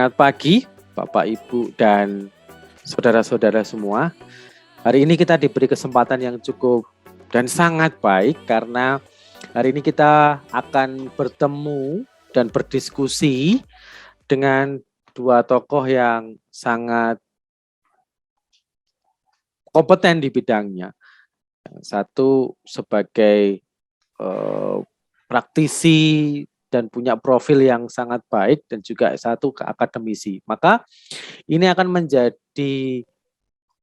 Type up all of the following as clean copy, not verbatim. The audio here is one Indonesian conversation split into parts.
Selamat pagi, Bapak, Ibu, dan saudara-saudara semua. Hari ini kita diberi kesempatan yang cukup dan sangat baik karena hari ini kita akan bertemu dan berdiskusi dengan dua tokoh yang sangat kompeten di bidangnya. Satu sebagai praktisi dan punya profil yang sangat baik, dan juga satu akademisi. Maka ini akan menjadi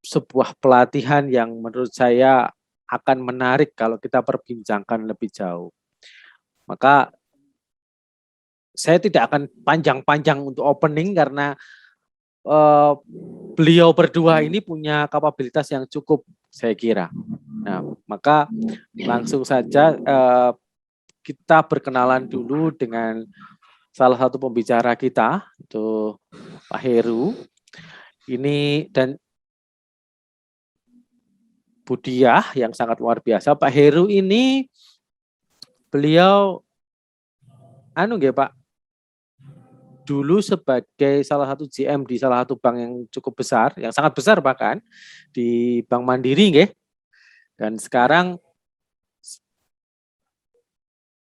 sebuah pelatihan yang menurut saya akan menarik kalau kita perbincangkan lebih jauh. Maka saya tidak akan panjang-panjang untuk opening karena beliau berdua ini punya kapabilitas yang cukup, saya kira. Nah, maka langsung saja kita berkenalan dulu dengan salah satu pembicara kita, itu Pak Heru. Ini dan Bu Diah yang sangat luar biasa. Pak Heru ini beliau Pak, dulu sebagai salah satu GM di salah satu bank yang cukup besar, yang sangat besar bahkan di Bank Mandiri nggih. Dan sekarang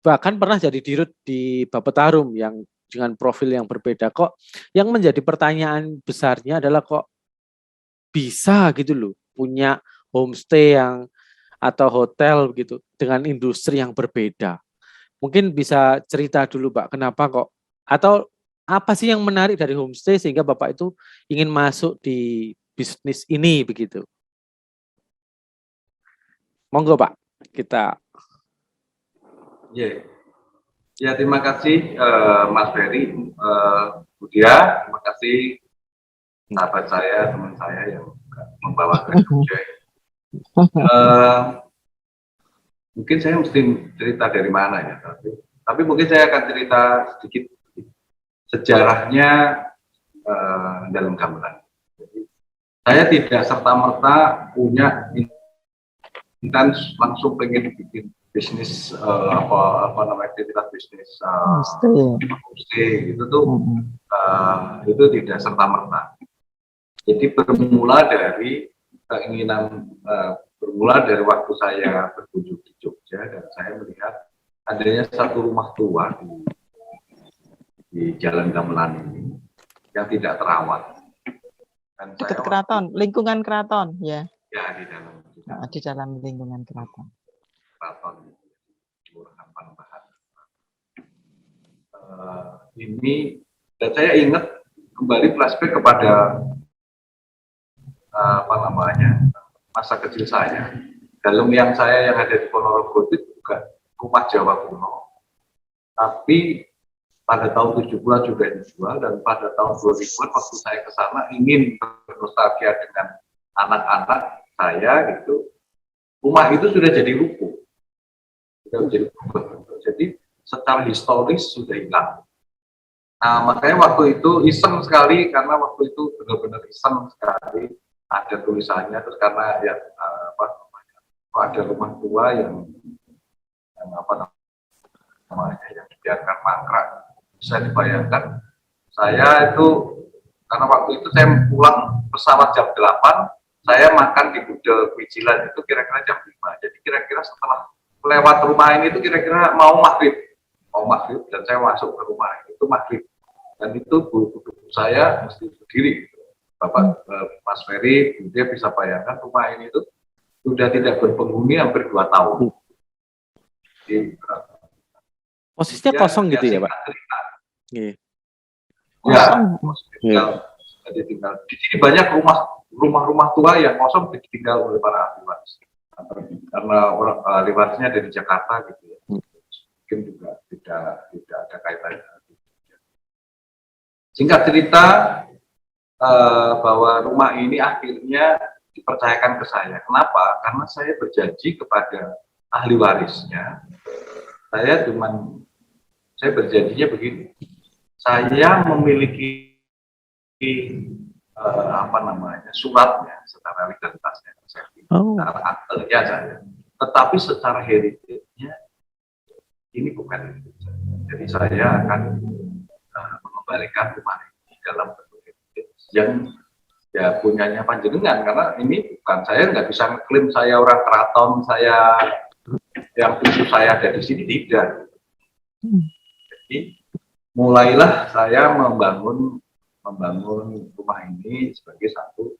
bahkan pernah jadi dirut di Bapetarum yang dengan profil yang berbeda. Kok yang menjadi pertanyaan besarnya adalah kok bisa gitu loh punya homestay yang atau hotel gitu dengan industri yang berbeda. Mungkin bisa cerita dulu Pak, kenapa kok atau apa sih yang menarik dari homestay sehingga Bapak itu ingin masuk di bisnis ini begitu. Monggo Pak, kita. Ya, terima kasih Mas Ferry, Bu Dia, terima kasih sahabat saya, teman saya yang membawa ke Jogja. Mungkin saya mesti cerita dari mana ya, tapi mungkin saya akan cerita sedikit sejarahnya dalam gamelan. Jadi, saya tidak serta-merta punya intens langsung pengen bikin bisnis aktivitas bisnis homestay itu tuh itu tidak serta-merta. Jadi bermula dari keinginan bermula dari waktu saya berkunjung di Jogja dan saya melihat adanya satu rumah tua di Jalan Gamelan ini yang tidak terawat. Dan dekat keraton, lingkungan keraton ya. Ya, di dalam lingkungan keraton. Kelurahan Panembahan. Ini dan saya ingat kembali flashback kepada masa kecil saya. Dalam yang saya yang ada di Ponorogo itu juga rumah Jawa kuno. Tapi pada tahun 70-an juga dijual dan pada tahun 2000-an waktu saya ke sana ingin bernostalgia dengan anak-anak saya gitu. Rumah itu sudah jadi ruko. Jadi secara historis sudah hilang. Nah, makanya waktu itu iseng sekali karena waktu itu benar-benar iseng sekali ada tulisannya terus karena ya ada rumah tua yang dibiarkan mangkrak. Bisa dibayangkan saya itu karena waktu itu saya pulang pesawat jam 8, saya makan di Gudel Wijilan itu kira-kira jam 5. Jadi kira-kira setelah lewat rumah ini itu kira-kira mau maghrib dan saya masuk ke rumah itu maghrib dan itu bu saya mesti berdiri gitu. Bapak Mas Ferry, dia bisa bayangkan rumah ini itu sudah tidak berpenghuni hampir 2 tahun. Jadi, posisinya kosong gitu ya Pak? Ya, jadi tinggal. Di sini banyak rumah-rumah tua yang kosong ditinggal oleh para ahli waris. Karena orang ahli warisnya dari Jakarta gitu ya. Mungkin juga tidak ada kaitannya. Singkat cerita bahwa rumah ini akhirnya dipercayakan ke saya. Kenapa? Karena saya berjanji kepada ahli warisnya. Saya berjanjinya begini. Saya memiliki suratnya secara legalitasnya, secara aktenya saya. Tetapi secara heritage-nya ini bukan heritage. Jadi saya akan mengembalikan rumah ini dalam bentuk yang ya punyanya panjenengan, karena ini bukan, saya nggak bisa ngeklaim saya orang keraton, saya yang khusus saya ada di sini, tidak. Jadi mulailah saya membangun rumah ini sebagai satu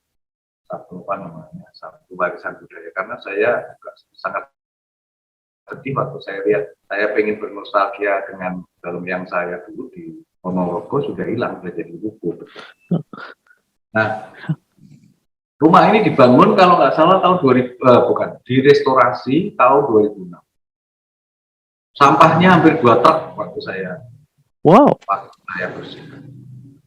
apa namanya, satu warisan budaya, karena saya juga sangat sedih waktu saya lihat, saya pengen bernostalgia dengan film yang saya dulu di Ponorogo sudah hilang, sudah jadi rubuh. Nah, rumah ini dibangun kalau nggak salah tahun 2000, direstorasi tahun 2006. Sampahnya hampir 2 truk waktu saya bersihkan.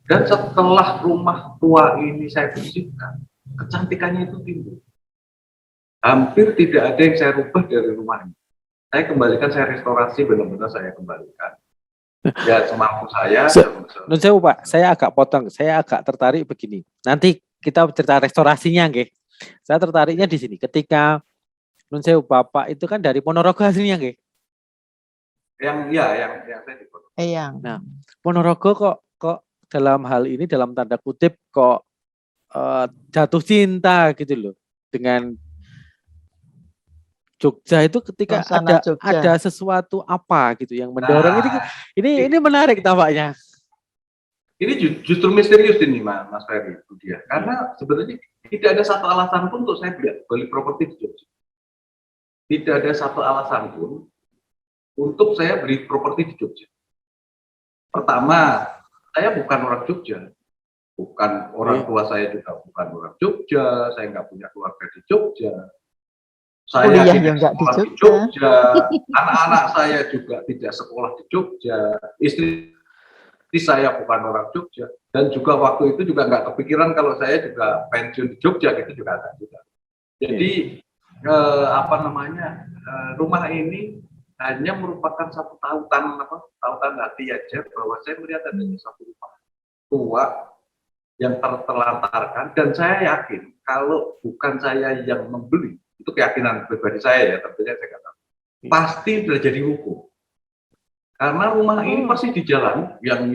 Dan setelah rumah tua ini saya bersihkan, kecantikannya itu timbul. Hampir tidak ada yang saya rubah dari rumah ini. Saya kembalikan, saya restorasi, benar-benar saya kembalikan. Ya semampu saya. Nun sewu Pak, saya agak potong, saya agak tertarik begini. Nanti kita cerita restorasinya, nggih. Saya tertariknya di sini. Ketika Nun sewu Bapak itu kan dari Ponorogo aslinya, nggih. Yang saya di Ponorogo. Nah, Ponorogo kok dalam hal ini dalam tanda kutip kok jatuh cinta gitu loh dengan Jogja itu ketika ada sesuatu apa gitu yang mendorong ini menarik tampaknya. Ini justru misterius ini Mas Ferry, Budia. Karena sebenarnya tidak ada satu alasan pun untuk saya beli properti di Jogja. Tidak ada satu alasan pun untuk saya beli properti di Jogja. Pertama, saya bukan orang Jogja. Bukan orang tua saya juga bukan orang Jogja, saya nggak punya keluarga di Jogja. Saya tidak sekolah di Jogja, anak-anak saya juga tidak sekolah di Jogja, istri saya bukan orang Jogja, dan juga waktu itu juga nggak kepikiran kalau saya juga pensiun di Jogja, gitu juga ada juga. Jadi rumah ini hanya merupakan satu tautan hati aja bahwa saya melihat adanya satu rumah tua yang terlantarkan, dan saya yakin kalau bukan saya yang membeli, itu keyakinan pribadi saya ya, tentunya saya katakan pasti terjadi hukum, karena rumah ini pasti di jalan yang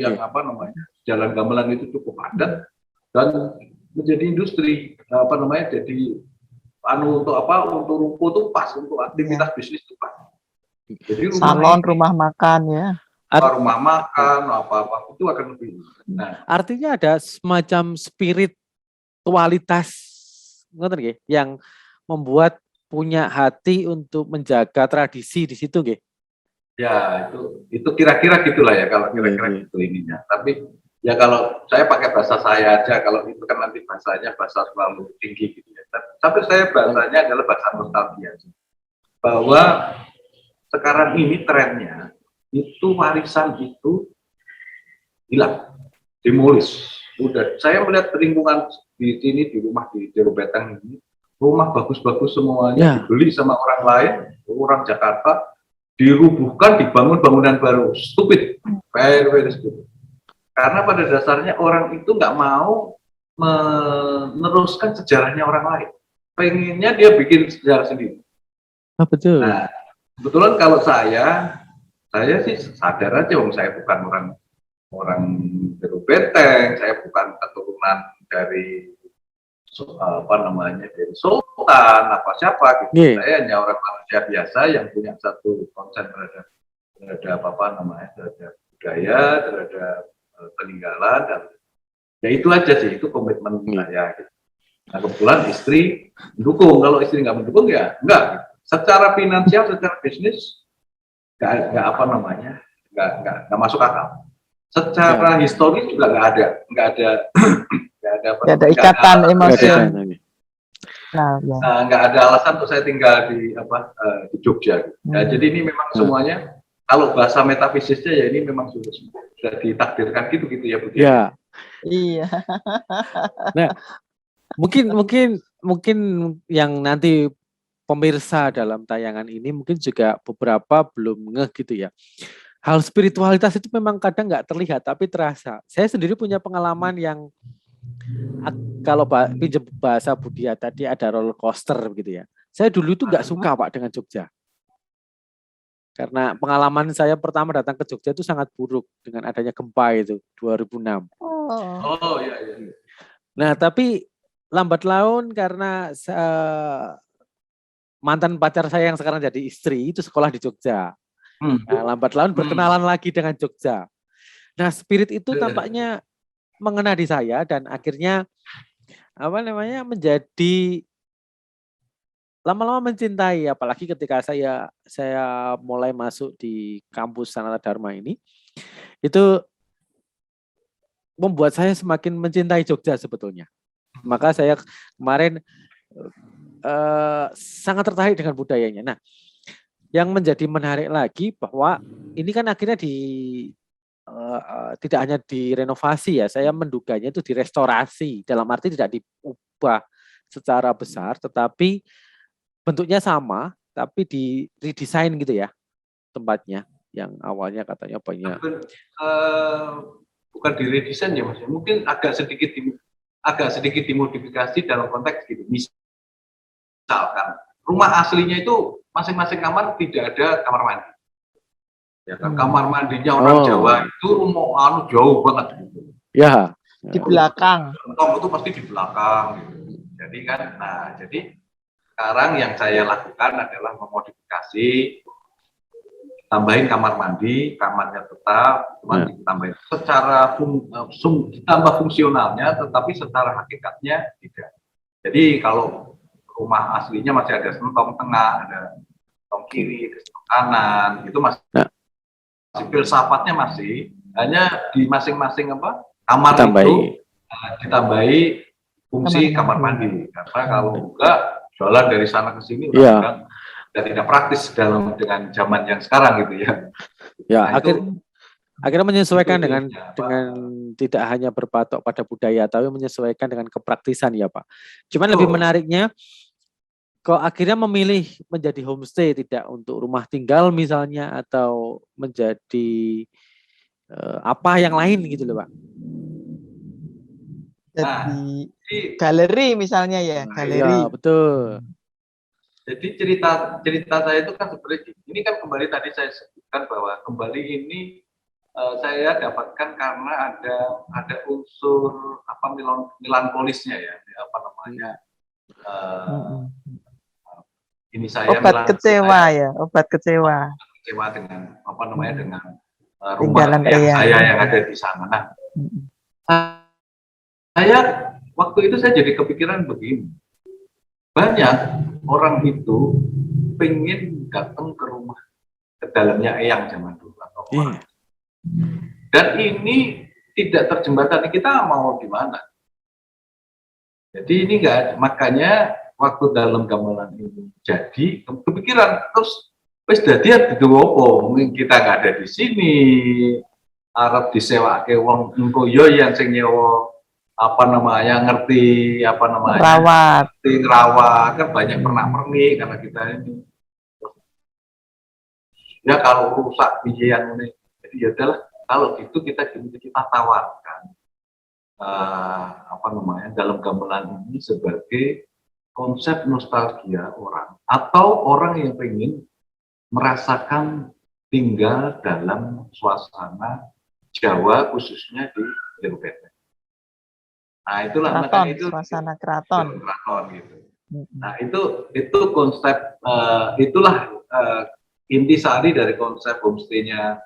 jalan gamelan itu cukup padat dan menjadi industri jadi untuk ruko itu pas, untuk aktivitas bisnis itu pas. Jadi salon, rumah makan ya, rumah makan apa itu akan lebih. Nah, artinya ada semacam spiritualitas yang membuat punya hati untuk menjaga tradisi di situ, nggih. Ya, itu kira-kira gitulah ya, kalau kira-kira gitu ininya. Tapi ya kalau saya pakai bahasa saya aja, kalau itu kan nanti bahasanya bahasa terlalu tinggi gitu ya. Tapi saya bahasanya adalah bahasa nostalgia. Bahwa sekarang ini trennya itu warisan itu hilang, demolis. Udah, saya melihat lingkungan di sini, di rumah di Jero Beteng ini, rumah bagus-bagus semuanya dibeli sama orang lain, orang Jakarta, dirubuhkan, dibangun bangunan baru. Stupid, very stupid. Karena pada dasarnya orang itu nggak mau meneruskan sejarahnya orang lain, pengennya dia bikin sejarah sendiri. Betul. Nah, kebetulan kalau saya sih sadar aja, saya bukan orang Jero Beteng, saya bukan keturunan dari dari sultan siapa gitu. Saya hanya orang manusia biasa yang punya satu konsen terhadap terhadap budaya, terhadap peninggalan, dan ya itu aja sih, itu komitmen saya gitu. Nah, kebetulan istri mendukung. Kalau istri nggak mendukung ya enggak. Secara finansial, secara bisnis nggak masuk akal. Secara historis juga nggak ada ikatan emosi. Nggak ada alasan untuk saya tinggal di Jogja. Ya, jadi ini memang semuanya, kalau bahasa metafisisnya ya ini memang sudah ditakdirkan gitu ya Bu. Ya. Iya. Nah, mungkin yang nanti pemirsa dalam tayangan ini mungkin juga beberapa belum ngeh gitu ya. Hal spiritualitas itu memang kadang nggak terlihat tapi terasa. Saya sendiri punya pengalaman yang kalau pinjam bahasa Budia tadi ada roller coaster gitu ya. Saya dulu itu nggak suka Pak dengan Jogja. Karena pengalaman saya pertama datang ke Jogja itu sangat buruk dengan adanya gempa itu 2006. Oh. Oh iya iya. Nah, tapi lambat laun karena mantan pacar saya yang sekarang jadi istri itu sekolah di Jogja. Nah, lambat laun berkenalan lagi dengan Jogja. Nah, spirit itu tampaknya mengena di saya dan akhirnya menjadi lama-lama mencintai, apalagi ketika saya mulai masuk di kampus Sanata Dharma ini, itu membuat saya semakin mencintai Jogja sebetulnya. Maka saya kemarin sangat tertarik dengan budayanya. Nah, yang menjadi menarik lagi bahwa ini kan akhirnya tidak hanya direnovasi ya, saya menduganya itu direstorasi, dalam arti tidak diubah secara besar, tetapi bentuknya sama, tapi di redesign gitu ya tempatnya, yang awalnya katanya banyak. Bukan di redesign ya Mas, mungkin agak sedikit dimodifikasi dalam konteks gitu. Misalkan rumah aslinya itu masing-masing kamar tidak ada kamar mandi. Ya kan, kamar mandinya orang Jawa itu rumah jauh banget gitu. Ya. Di belakang. Itu pasti di belakang gitu. Jadi kan, jadi sekarang yang saya lakukan adalah memodifikasi, tambahin kamar mandi, kamarnya tetap, cuma ditambahin secara ditambah fungsionalnya, tetapi secara hakikatnya tidak. Jadi kalau rumah aslinya masih ada sentong tengah, ada sentong kiri, ada sentong kanan, itu masih filsafatnya masih, hanya di masing-masing kamar itu ditambahi fungsi kamar mandi. Karena kalau enggak jualan dari sana ke sini udah tidak praktis dengan zaman yang sekarang gitu ya. Ya, akhirnya menyesuaikan dengan tidak hanya berpatok pada budaya, tapi menyesuaikan dengan kepraktisan ya Pak. Cuman lebih menariknya kok akhirnya memilih menjadi homestay, tidak untuk rumah tinggal misalnya, atau menjadi apa yang lain gitu loh Pak. Jadi galeri misalnya ya, galeri. Ya, betul. Jadi cerita saya itu kan seperti ini kan, kembali tadi saya sebutkan bahwa kembali ini saya dapatkan karena ada unsur melankolisnya ya, ini saya obat kecewa dengan dengan rumah saya yang ada di sana. Nah, saya waktu itu saya jadi kepikiran begini, banyak orang itu pengen datang ke rumah, ke dalamnya Eyang zaman dulu atau orang. Dan ini tidak terjembatani, kita mau gimana? Jadi ini enggak, makanya waktu dalam gamelan ini jadi kepikiran terus wis dadi opo, mungkin kita nggak ada di sini, arep disewake wong engko yo yang sing nyewa ngerti rawat kan banyak pernak-pernik karena kita ini ya kalau rusak bijian ini, jadi ya adalah kalau gitu kita tawarkan dalam gamelan ini sebagai konsep nostalgia orang atau orang yang ingin merasakan tinggal dalam suasana Jawa khususnya di Jogja. Nah itulah keraton, itu suasana keraton gitu. Nah itu konsep itulah intisari dari konsep homestay-nya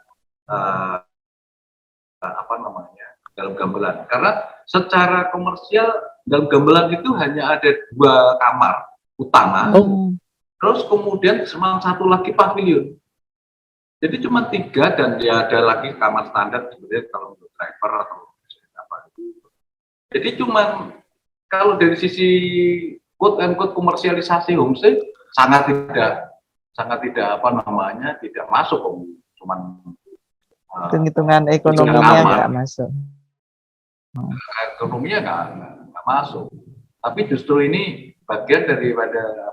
dalam gamelan. Karena secara komersial dalam gamelan itu hanya ada 2 kamar utama, terus kemudian cuma 1 lagi pavilion. Jadi cuma 3 dan ya ada lagi kamar standar sebenarnya kalau untuk driver atau apa. Jadi cuma kalau dari sisi quote and quote komersialisasi homestay sangat tidak tidak masuk, cuman hitung-hitungan ekonominya nggak masuk. Ekonominya nggak masuk. Tapi justru ini bagian daripada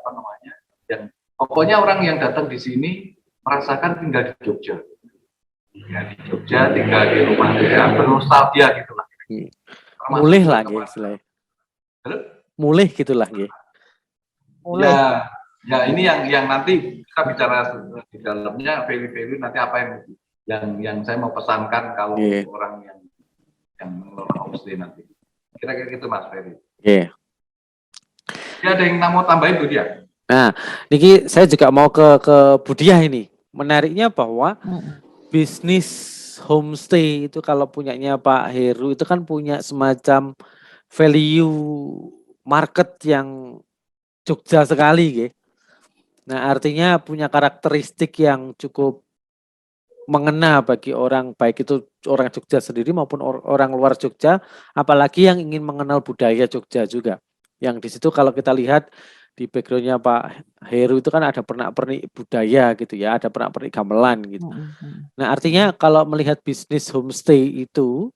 yang pokoknya orang yang datang di sini merasakan tinggal di Jogja. Ya, di Jogja tinggal di rumah dia bernostalgia gitulah. Mulih lah istilahnya. Mulih gitulah nggih. Ya ini yang nanti kita bicara di dalamnya value-value nanti apa yang saya mau pesankan kalau orang yang mengelola homestay nanti. Kira-kira gitu Mas Ferry. Dia ada yang mau tambahin tuh dia. Nah, niki saya juga mau ke Budiah ini. Menariknya bahwa bisnis homestay itu kalau punyanya Pak Heru itu kan punya semacam value market yang Jogja sekali, gitu. Nah, artinya punya karakteristik yang cukup mengena bagi orang, baik itu orang Jogja sendiri maupun orang luar Jogja, apalagi yang ingin mengenal budaya Jogja juga. Yang di situ kalau kita lihat di backgroundnya Pak Heru itu kan ada pernak-pernik budaya gitu ya, ada pernak-pernik gamelan gitu. Nah, artinya kalau melihat bisnis homestay itu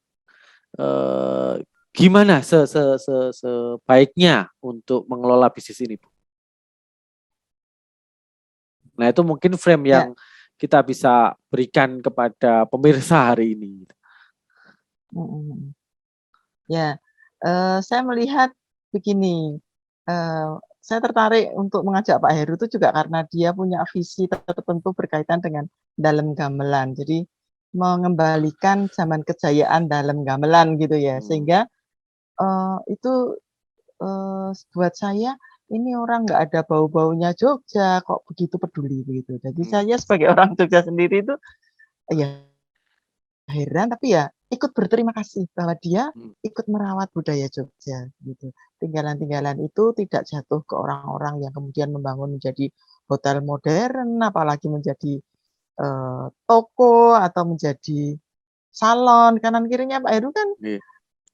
gimana sebaiknya untuk mengelola bisnis ini, Bu? Nah, itu mungkin frame yang kita bisa berikan kepada pemirsa hari ini. Ya, saya melihat begini, saya tertarik untuk mengajak Pak Heru itu juga karena dia punya visi tertentu berkaitan dengan dalam gamelan. Jadi mengembalikan zaman kejayaan dalam gamelan gitu ya, sehingga itu buat saya ini orang nggak ada bau-baunya Jogja kok begitu peduli gitu. Jadi saya sebagai orang Jogja sendiri itu ya heran tapi ya ikut berterima kasih bahwa dia ikut merawat budaya Jogja gitu. Tinggalan-tinggalan itu tidak jatuh ke orang-orang yang kemudian membangun menjadi hotel modern, apalagi menjadi toko atau menjadi salon. Kanan kirinya Pak Heru kan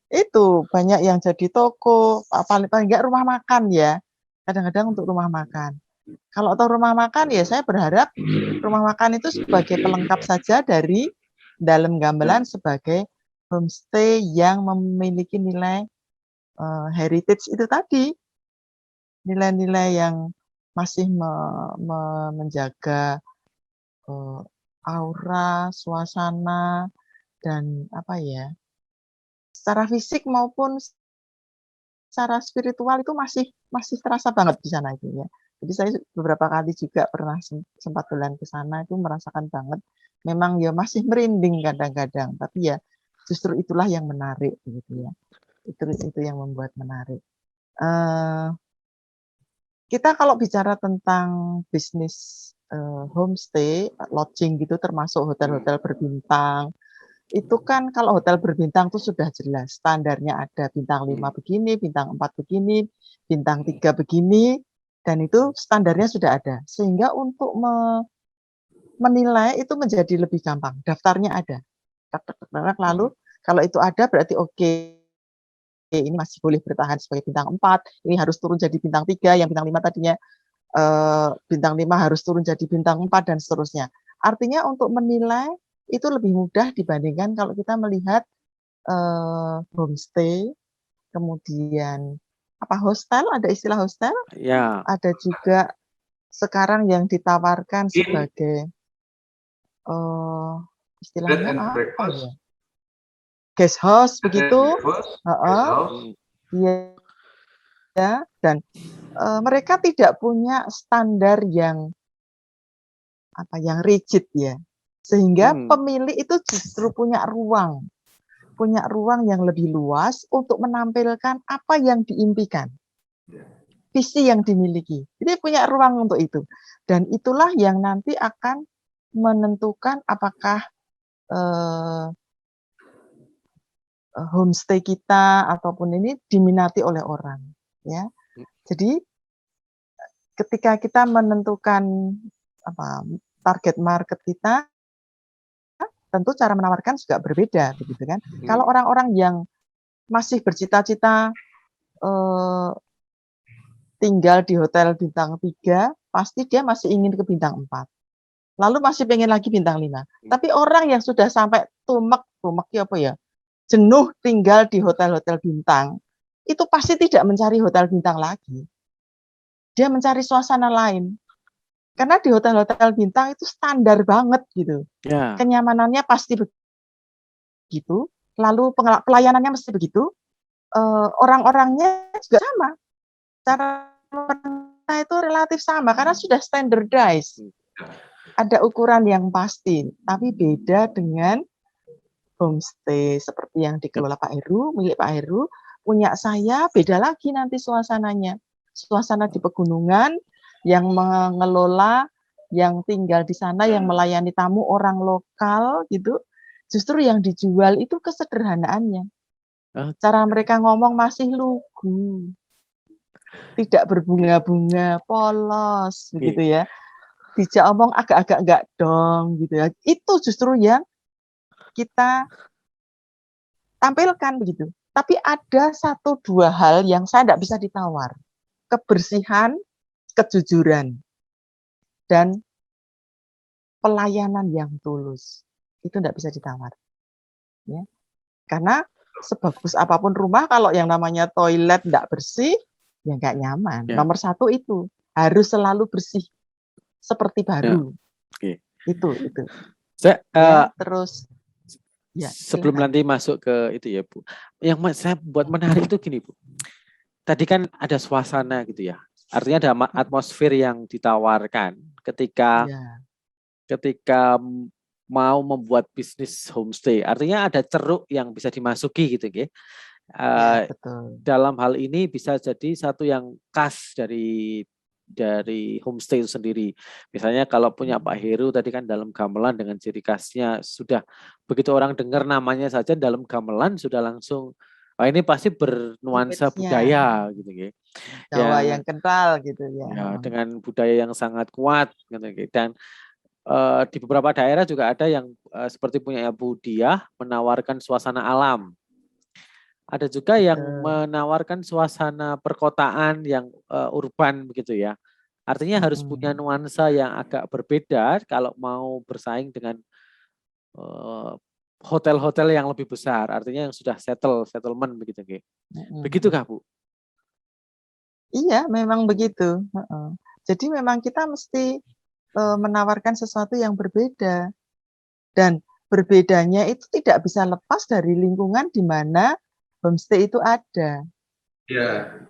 itu banyak yang jadi toko, paling enggak rumah makan ya. Kadang-kadang untuk rumah makan. Kalau tahu rumah makan ya saya berharap rumah makan itu sebagai pelengkap saja dari dalam gamelan sebagai homestay yang memiliki nilai heritage itu tadi. Nilai-nilai yang masih menjaga aura, suasana dan apa ya? Secara fisik maupun secara spiritual itu masih terasa banget di sana itu ya. Jadi saya beberapa kali juga pernah sempat jalan ke sana itu merasakan banget. Memang ya masih merinding kadang-kadang, tapi ya justru itulah yang menarik gitu ya. Itu yang membuat menarik. Kita kalau bicara tentang bisnis homestay, lodging gitu termasuk hotel-hotel berbintang, itu kan kalau hotel berbintang itu sudah jelas standarnya ada bintang 5 begini, bintang 4 begini, bintang 3 begini, dan itu standarnya sudah ada. Sehingga untuk menilai itu menjadi lebih gampang. Daftarnya ada. Lalu kalau itu ada berarti oke, ini masih boleh bertahan sebagai bintang 4, ini harus turun jadi bintang 3, yang bintang 5 tadinya bintang 5 harus turun jadi bintang 4 dan seterusnya. Artinya untuk menilai itu lebih mudah dibandingkan kalau kita melihat homestay, kemudian apa hostel, ada istilah hostel, ada juga sekarang yang ditawarkan sebagai istilahnya apa ya? Guest house begitu, ya, dan mereka tidak punya standar yang apa yang rigid ya. Sehingga pemilik itu justru punya ruang yang lebih luas untuk menampilkan apa yang diimpikan, visi yang dimiliki. Jadi punya ruang untuk itu. Dan itulah yang nanti akan menentukan apakah homestay kita ataupun ini diminati oleh orang. Ya, jadi ketika kita menentukan target market kita, tentu cara menawarkan juga berbeda, begitu kan? Kalau orang-orang yang masih bercita-cita tinggal di hotel bintang 3, pasti dia masih ingin ke bintang 4. Lalu masih pengen lagi bintang 5. Tapi orang yang sudah sampai tumek apa ya? Jenuh tinggal di hotel-hotel bintang, itu pasti tidak mencari hotel bintang lagi. Dia mencari suasana lain. Karena di hotel-hotel bintang itu standar banget gitu. Kenyamanannya pasti begitu, lalu pelayanannya mesti begitu, orang-orangnya juga sama. Cara itu relatif sama karena sudah standardized. Ada ukuran yang pasti, tapi beda dengan homestay seperti yang dikelola Pak Heru, milik Pak Heru, punya saya beda lagi nanti suasananya. Suasana di pegunungan yang mengelola, yang tinggal di sana, yang melayani tamu orang lokal gitu. Justru yang dijual itu kesederhanaannya. Cara mereka ngomong masih lugu. Tidak berbunga-bunga, polos begitu ya. Dijak omong agak-agak enggak dong gitu ya. Itu justru yang kita tampilkan begitu. Tapi ada 1-2 hal yang saya enggak bisa ditawar. Kebersihan, kejujuran, dan pelayanan yang tulus. Itu enggak bisa ditawar. Ya. Karena sebagus apapun rumah kalau yang namanya toilet enggak bersih, ya enggak nyaman. Ya. Nomor 1 itu, harus selalu bersih. Seperti baru. Oke. Itu. Saya Ya, terus ya, sebelum silakan. nanti masuk ke itu ya Bu, yang saya buat menarik itu gini Bu, tadi kan ada suasana gitu ya, artinya ada atmosfer yang ditawarkan ketika Ya, mau membuat bisnis homestay, artinya ada ceruk yang bisa dimasuki gitu ya. ya betul. Dalam hal ini bisa jadi satu yang khas dari homestay itu sendiri. Misalnya kalau punya Pak Heru tadi kan dalam gamelan dengan ciri khasnya, sudah begitu orang dengar namanya saja dalam gamelan sudah langsung ini pasti bernuansa Image-nya budaya gitu ya. Jawa yang kental gitu ya. Ya, dengan budaya yang sangat kuat gitu ya. Dan di beberapa daerah juga ada yang seperti punya Bu Diah menawarkan suasana alam. Ada juga yang menawarkan suasana perkotaan yang urban begitu ya. Artinya harus punya nuansa yang agak berbeda kalau mau bersaing dengan hotel-hotel yang lebih besar. Artinya yang sudah settlement begitu. Begitukah Bu? Iya, memang begitu. Jadi memang kita mesti menawarkan sesuatu yang berbeda. Dan berbedanya itu tidak bisa lepas dari lingkungan di mana homestay itu ada. Iya.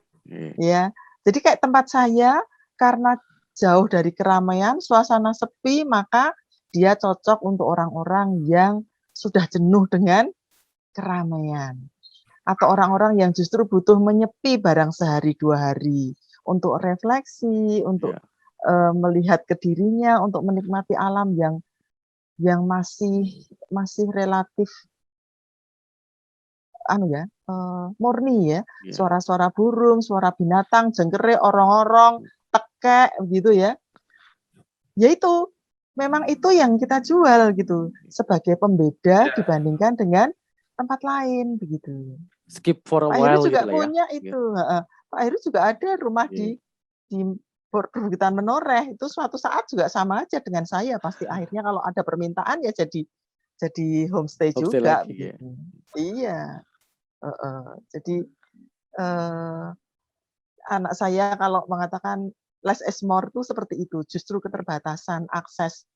Ya. Jadi kayak tempat saya karena jauh dari keramaian, suasana sepi, maka dia cocok untuk orang-orang yang sudah jenuh dengan keramaian. Atau orang-orang yang justru butuh menyepi barang sehari 2 hari untuk refleksi, untuk melihat ke dirinya, untuk menikmati alam yang masih relatif murni ya. Suara-suara burung, suara binatang, jengkerik, orong-orong, tekek gitu ya. Ya itu, memang itu yang kita jual gitu sebagai pembeda dibandingkan dengan tempat lain begitu. Skip for a Pak while Heru juga gitu lah punya ya. itu. Pak Heru juga ada rumah di perbukitan Menoreh. Itu suatu saat juga sama aja dengan saya. Pasti akhirnya kalau ada permintaan ya jadi homestay juga. Lagi, ya. Iya. Jadi anak saya kalau mengatakan less is more itu seperti itu. Justru keterbatasan akses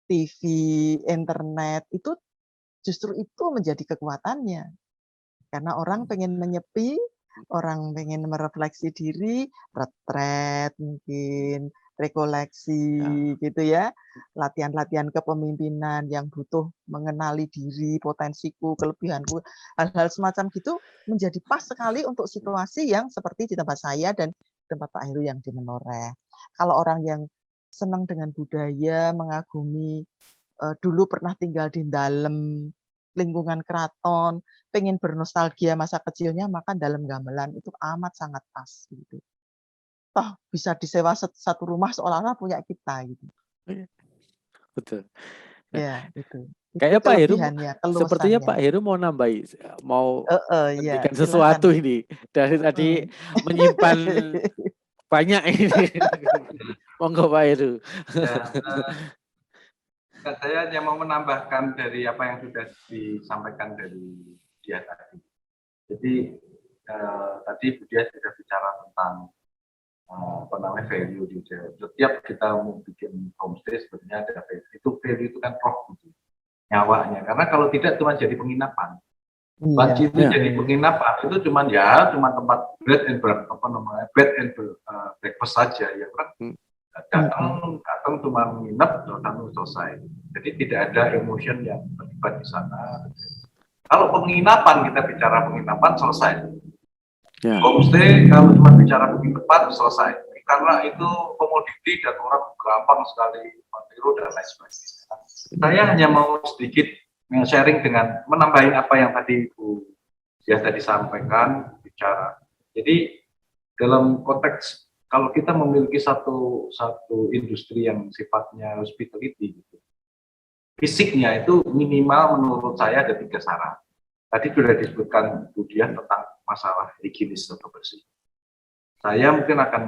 TV, internet itu justru itu menjadi kekuatannya. Karena orang pengen menyepi, orang pengen merefleksi diri, retret mungkin, rekoleksi gitu ya. Latihan-latihan kepemimpinan yang butuh mengenali diri, potensiku, kelebihanku, hal-hal semacam gitu menjadi pas sekali untuk situasi yang seperti di tempat saya dan tempat Pak Heru yang di Menoreh. Kalau orang yang senang dengan budaya, mengagumi, dulu pernah tinggal di dalam lingkungan keraton, pengen bernostalgia masa kecilnya, maka dalam gamelan itu amat sangat pas gitu. Toh bisa disewa satu rumah seolah-olah punya kita gitu. Betul. Ya, itu. Kayaknya Pak Heru, sepertinya keluasannya. Pak Heru mau Ya, memberikan sesuatu ini. Dari tadi menyimpan banyak ini. Monggo Pak Heru. Saya hanya mau menambahkan dari apa yang sudah disampaikan dari dia tadi. Jadi tadi Bu Dia sudah bicara tentang value di setiap kita mau bikin homestay sebenarnya ada value. Value itu kan roh gitu, nyawanya. Karena kalau tidak cuma jadi penginapan. Banci itu jadi penginapan itu cuma tempat bread and breakfast saja ya kan. datang cuma nginep, datang selesai. Jadi tidak ada emotion yang terlibat di sana. Kalau penginapan, kita bicara penginapan selesai. Ya. Homestay kalau cuma bicara penginapan selesai. Karena itu komoditi dan orang gampang sekali meniru dan lain sebagainya. Saya hanya mau sedikit sharing dengan menambahin apa yang tadi Bu Dia tadi sampaikan bicara. Jadi dalam konteks kalau kita memiliki satu industri yang sifatnya hospitality, gitu, fisiknya itu minimal menurut saya ada 3 syarat. Tadi sudah disebutkan Bu Dian tentang masalah higienis atau bersih. Saya mungkin akan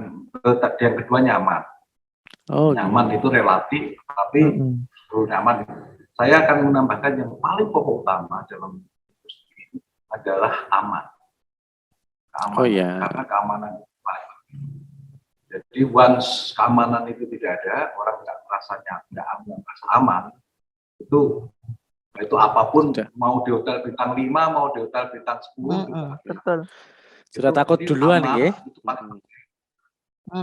yang kedua nyaman. Nyaman itu relatif, tapi nyaman. Saya akan menambahkan yang paling pokok utama dalam industri ini adalah aman. Keamanan, karena keamanan itu paling. Jadi once keamanan itu tidak ada, orang nggak merasanya nggak aman, merasa aman, itu apapun mau di hotel bintang 5, mau di hotel bintang 10, betul. Sudah takut duluan nih. Itu paling penting.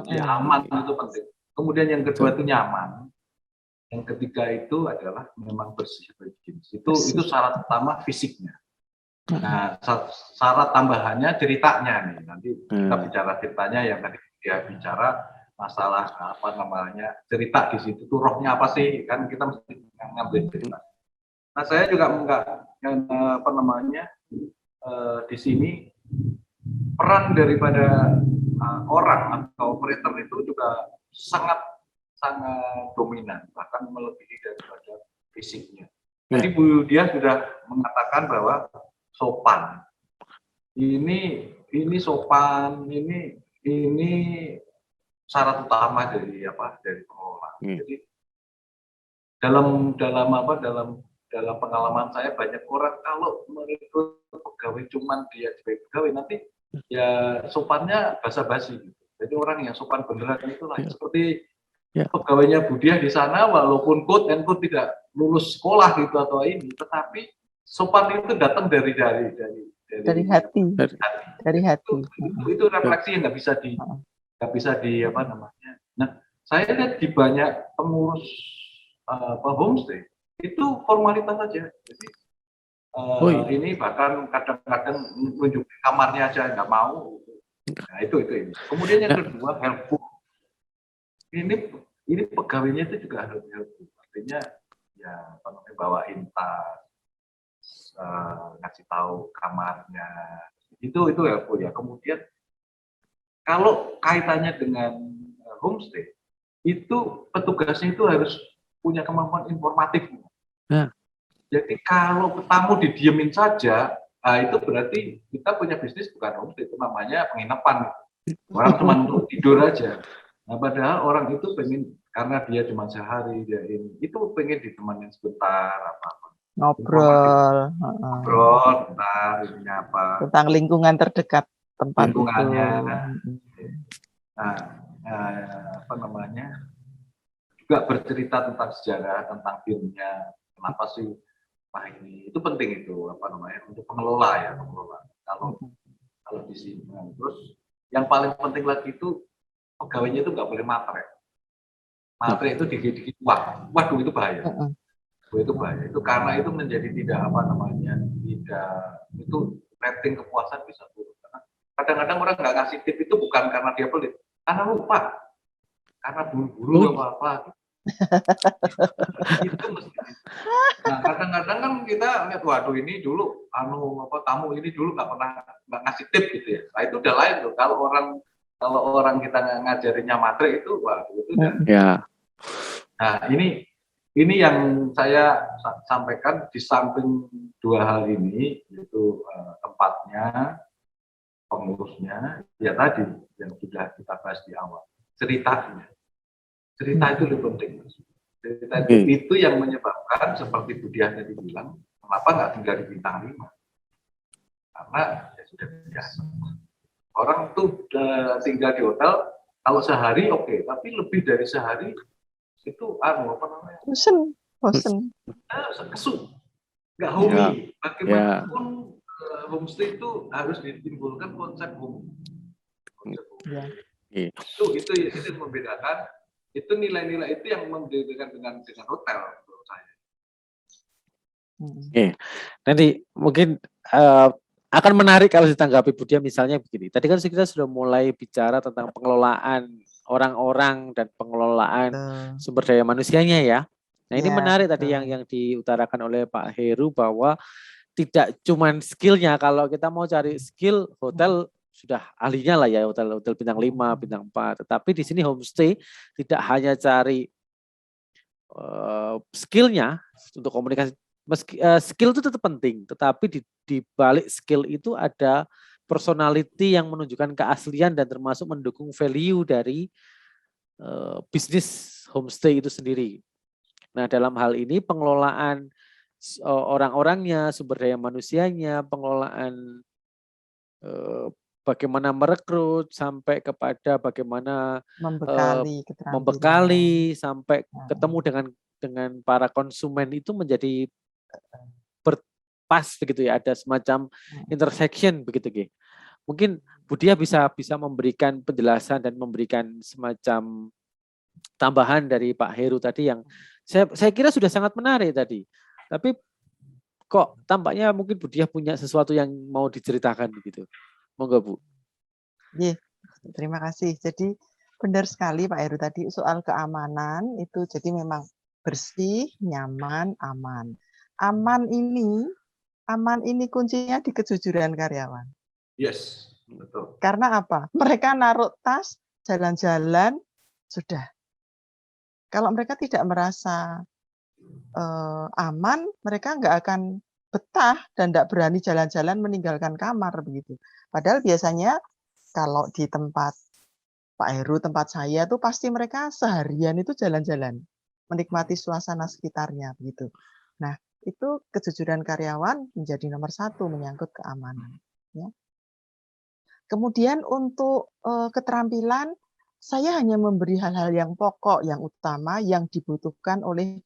Ya, aman itu penting. Kemudian yang kedua itu nyaman. Yang ketiga itu adalah memang bersih. Itu syarat utama fisiknya. Nah, syarat tambahannya ceritanya nih. Nanti kita bicara ceritanya yang tadi dia bicara masalah apa namanya cerita di situ tuh rohnya apa sih, kan kita mesti ngambil cerita. Nah, saya juga apa namanya di sini peran daripada orang atau operator itu juga sangat dominan, bahkan melebihi daripada fisiknya. Jadi Bu Dia sudah mengatakan bahwa sopan. Ini sopan, ini syarat utama dari pengelola. Jadi dalam pengalaman saya banyak orang kalau merekrut pegawai cuman dia sebagai pegawai nanti ya sopannya basa-basi gitu. Jadi orang yang sopan beneran itu seperti pegawainya Bu Dia di sana, walaupun quote and quote tidak lulus sekolah gitu atau ini, tetapi sopan itu datang dari hati. Dari hati. Itu refleksi yang nggak bisa di apa namanya. Nah, saya lihat di banyak pengurus homestay itu formalitas saja. Jadi ini bahkan kadang-kadang menunjuk kamarnya aja nggak mau. Nah, itu. Kemudian yang kedua helpful. Ini pegawainya itu juga harus helpful. Artinya ya bawain tas, ngasih tahu kamarnya. Itu helpful ya. Kemudian kalau kaitannya dengan homestay, itu petugasnya itu harus punya kemampuan informatif. Jadi kalau tamu didiemin saja, itu berarti kita punya bisnis bukan homestay, itu namanya penginapan. Orang cuma untuk tidur aja. Nah, padahal orang itu pengen, karena dia cuma sehari, itu pengen ditemanin sebentar, apa-apa. Ngobrol, bentar, ini apa. Tentang lingkungan terdekat tempat lingkungannya. itu. Nah, apa namanya, juga bercerita tentang sejarah, tentang filmnya, kenapa sih ini. Itu penting itu, apa namanya, untuk pengelola. Kalau di sini. Nah, terus yang paling penting lagi itu, pegawainya itu nggak boleh matre. Matre itu dikit-dikit uang. Waduh, itu bahaya. Itu bahaya. Itu karena itu menjadi tidak itu rating kepuasan bisa turun. Kadang-kadang orang nggak ngasih tip itu bukan karena dia pelit, karena lupa, karena buru-buru apa. Itu mesti. Nah, kadang-kadang kan kita lihat, waduh ini dulu tamu ini dulu nggak ngasih tip gitu ya. Nah, itu udah lain tuh. Kalau orang kita ngajarinnya matre itu, waduh itu udah. Ya. Nah, ini yang saya sampaikan di samping dua hal ini, yaitu tempatnya, pengurusnya, ya tadi yang sudah kita bahas di awal, ceritanya. Cerita itu lebih penting. Cerita itu yang menyebabkan, seperti Bu Dian tadi bilang, kenapa nggak tinggal di bintang 5? Karena ya sudah biasa. Orang tuh tinggal di hotel, kalau sehari oke, tapi lebih dari sehari itu bosen. Kesu, nggak homey. Bagaimanapun homestay itu harus ditimbulkan konsep home. Itu yang membedakan. Itu nilai-nilai itu yang membedakan dengan hotel menurut saya. Oke, nanti mungkin akan menarik kalau ditanggapi Budia misalnya begini. Tadi kan kita sudah mulai bicara tentang pengelolaan orang-orang dan pengelolaan sumber daya manusianya ya. Nah ini Ya, menarik tadi betul. yang diutarakan oleh Pak Heru bahwa tidak cuman skillnya, kalau kita mau cari skill hotel sudah ahlinya lah ya, hotel bintang 5, bintang 4. Tetapi di sini homestay tidak hanya cari skillnya untuk komunikasi. Skill itu tetap penting, tetapi di balik skill itu ada personality yang menunjukkan keaslian dan termasuk mendukung value dari bisnis homestay itu sendiri. Nah, dalam hal ini pengelolaan orang-orangnya, sumber daya manusianya, pengelolaan bagaimana merekrut sampai kepada bagaimana membekali sampai ketemu dengan para konsumen itu menjadi berpas begitu ya, ada semacam intersection begitu G. Mungkin Budia bisa memberikan penjelasan dan memberikan semacam tambahan dari Pak Heru tadi yang saya kira sudah sangat menarik tadi. Tapi kok tampaknya mungkin Budia punya sesuatu yang mau diceritakan begitu. Monggo Bu. Iya, terima kasih. Jadi benar sekali Pak Heru tadi soal keamanan itu, jadi memang bersih, nyaman, aman. Aman ini kuncinya di kejujuran karyawan. Yes, betul. Karena apa? Mereka naruh tas, jalan-jalan, sudah. Kalau mereka tidak merasa aman, mereka nggak akan betah dan nggak berani jalan-jalan meninggalkan kamar begitu. Padahal biasanya kalau di tempat Pak Heru, tempat saya tuh pasti mereka seharian itu jalan-jalan, menikmati suasana sekitarnya begitu. Nah, itu kejujuran karyawan menjadi nomor 1 menyangkut keamanan. Ya. Kemudian untuk keterampilan, saya hanya memberi hal-hal yang pokok, yang utama, yang dibutuhkan oleh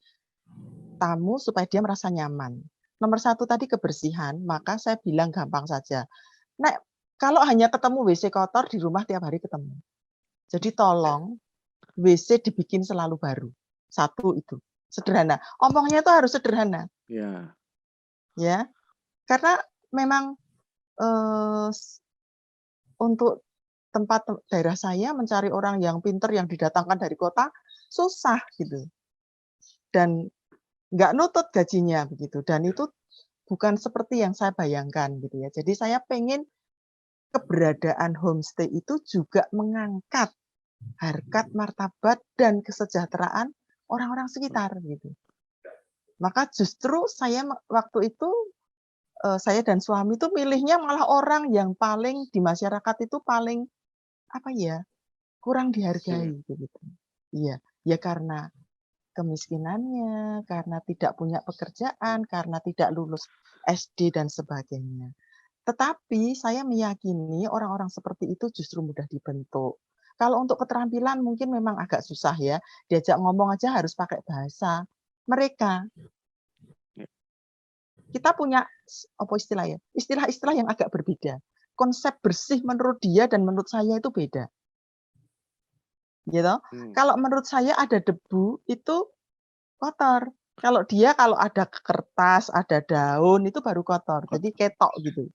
tamu supaya dia merasa nyaman. Nomor 1 tadi kebersihan, maka saya bilang gampang saja. Nah, kalau hanya ketemu WC kotor di rumah tiap hari ketemu. Jadi tolong WC dibikin selalu baru. 1 itu. Sederhana. Omongnya itu harus sederhana. Ya. Ya. Karena memang untuk tempat daerah saya mencari orang yang pinter yang didatangkan dari kota susah gitu. Dan nggak nutut gajinya begitu. Dan itu bukan seperti yang saya bayangkan gitu ya. Jadi saya pengen keberadaan homestay itu juga mengangkat harkat, martabat, dan kesejahteraan orang-orang sekitar gitu. Maka justru saya waktu itu saya dan suami itu milihnya malah orang yang paling di masyarakat itu paling apa ya, kurang dihargai gitu. Iya, ya karena kemiskinannya, karena tidak punya pekerjaan, karena tidak lulus SD dan sebagainya. Tetapi saya meyakini orang-orang seperti itu justru mudah dibentuk. Kalau untuk keterampilan mungkin memang agak susah ya, diajak ngomong aja harus pakai bahasa mereka. Kita punya apa istilahnya? Istilah-istilah yang agak berbeda. Konsep bersih menurut dia dan menurut saya itu beda. Gitu. Kalau menurut saya ada debu itu kotor. Kalau ada kertas, ada daun itu baru kotor. Jadi ketok gitu.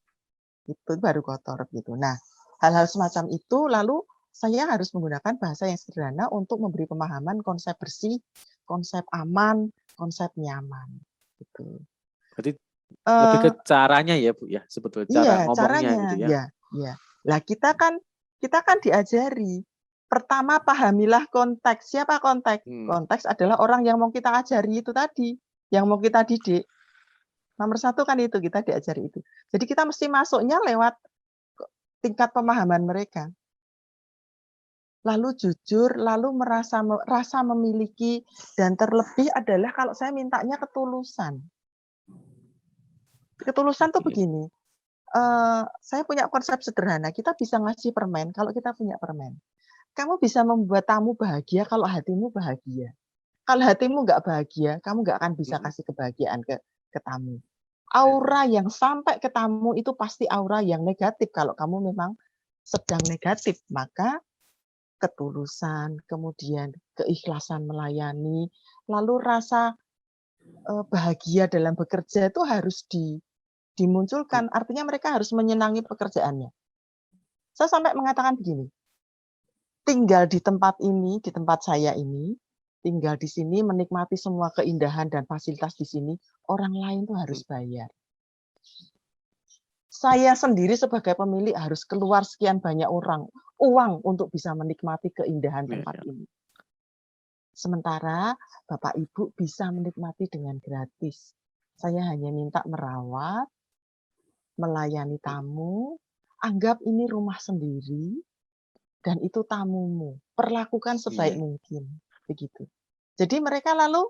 Itu baru kotor gitu. Nah, hal-hal semacam itu lalu saya harus menggunakan bahasa yang sederhana untuk memberi pemahaman konsep bersih, konsep aman, konsep nyaman gitu. Berarti lebih ke caranya ya Bu ya, sebetulnya cara ngomongnya caranya, gitu ya. Ya. Lah kita kan diajari. Pertama pahamilah konteks. Siapa konteks? Konteks adalah orang yang mau kita ajari itu tadi, yang mau kita didik. Nomor 1 kan itu, kita diajari itu. Jadi kita mesti masuknya lewat tingkat pemahaman mereka. Lalu jujur, lalu rasa memiliki, dan terlebih adalah kalau saya mintanya ketulusan. Ketulusan tuh begini, saya punya konsep sederhana, kita bisa ngasih permen kalau kita punya permen. Kamu bisa membuat tamu bahagia kalau hatimu bahagia. Kalau hatimu nggak bahagia, kamu nggak akan bisa kasih kebahagiaan ke tamu. Aura yang sampai ke tamu itu pasti aura yang negatif. Kalau kamu memang sedang negatif, maka ketulusan, kemudian keikhlasan melayani, lalu rasa bahagia dalam bekerja itu harus dimunculkan. Artinya mereka harus menyenangi pekerjaannya. Saya sampai mengatakan begini, tinggal di tempat ini, di tempat saya ini, tinggal di sini menikmati semua keindahan dan fasilitas di sini, orang lain tuh harus bayar. Saya sendiri sebagai pemilik harus keluar sekian banyak uang untuk bisa menikmati keindahan tempat ini. Sementara Bapak Ibu bisa menikmati dengan gratis. Saya hanya minta merawat, melayani tamu, anggap ini rumah sendiri, dan itu tamumu. Perlakukan sebaik mungkin. Begitu. Jadi mereka lalu,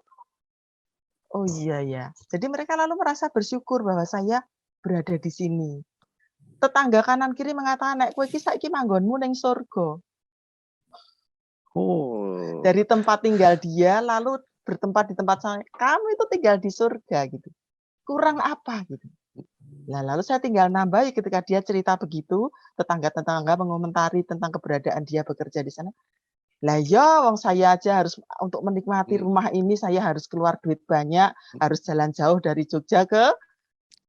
oh iya ya, jadi mereka lalu merasa bersyukur bahwa saya berada di sini. Tetangga kanan kiri mengatakan, nek kowe iki saiki manggonmu ning surga. Oh. Dari tempat tinggal dia lalu bertempat di tempat saya. Kamu itu tinggal di surga gitu. Kurang apa gitu. Nah, lalu saya tinggal nambahi ketika dia cerita begitu, tetangga-tetangga mengomentari tentang keberadaan dia bekerja di sana. Lah ya, wong saya aja harus untuk menikmati rumah ini saya harus keluar duit banyak, harus jalan jauh dari Jogja ke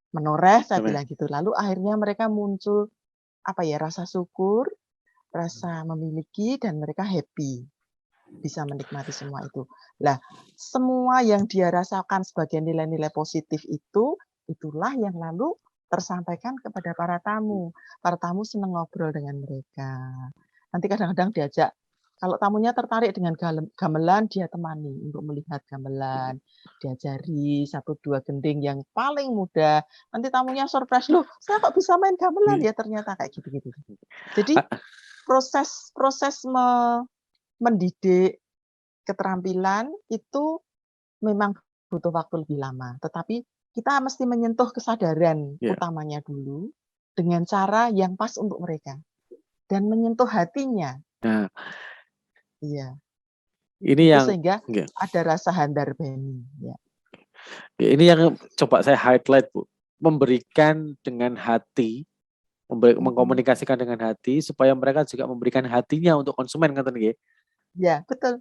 Menoreh, saya bilang gitu. Lalu akhirnya mereka muncul rasa syukur, rasa memiliki, dan mereka happy bisa menikmati semua itu. Lah, semua yang dia rasakan sebagai nilai-nilai positif itu, itulah yang lalu tersampaikan kepada para tamu. Para tamu senang ngobrol dengan mereka. Nanti kadang-kadang diajak, kalau tamunya tertarik dengan gamelan, dia temani untuk melihat gamelan, diajari 1-2 gending yang paling mudah. Nanti tamunya surprise, loh saya kok bisa main gamelan ya ternyata kayak gitu-gitu. Jadi proses mendidik keterampilan itu memang butuh waktu lebih lama. Tetapi kita mesti menyentuh kesadaran utamanya dulu dengan cara yang pas untuk mereka. Dan menyentuh hatinya. Nah, iya. Ini itu yang sehingga ada rasa handarbani. Ya. Ini yang coba saya highlight, Bu. Memberikan dengan hati, mengkomunikasikan dengan hati supaya mereka juga memberikan hatinya untuk konsumen, kan nggih? Ya, betul.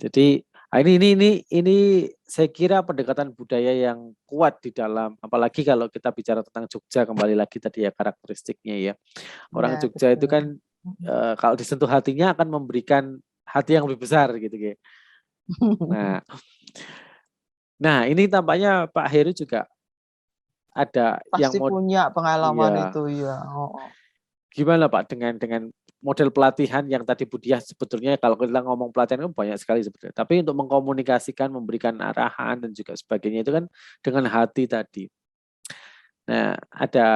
Jadi ini saya kira pendekatan budaya yang kuat di dalam, apalagi kalau kita bicara tentang Jogja, kembali lagi tadi ya karakteristiknya ya. Orang Jogja itu kan kalau disentuh hatinya akan memberikan hati yang lebih besar gitu ya. Nah ini tampaknya Pak Heru juga ada pasti yang punya pengalaman itu ya. Gimana Pak dengan model pelatihan yang tadi Bu Diah, sebetulnya kalau kita ngomong pelatihan kan banyak sekali sebetulnya. Tapi untuk mengkomunikasikan, memberikan arahan dan juga sebagainya itu kan dengan hati tadi. Nah, ada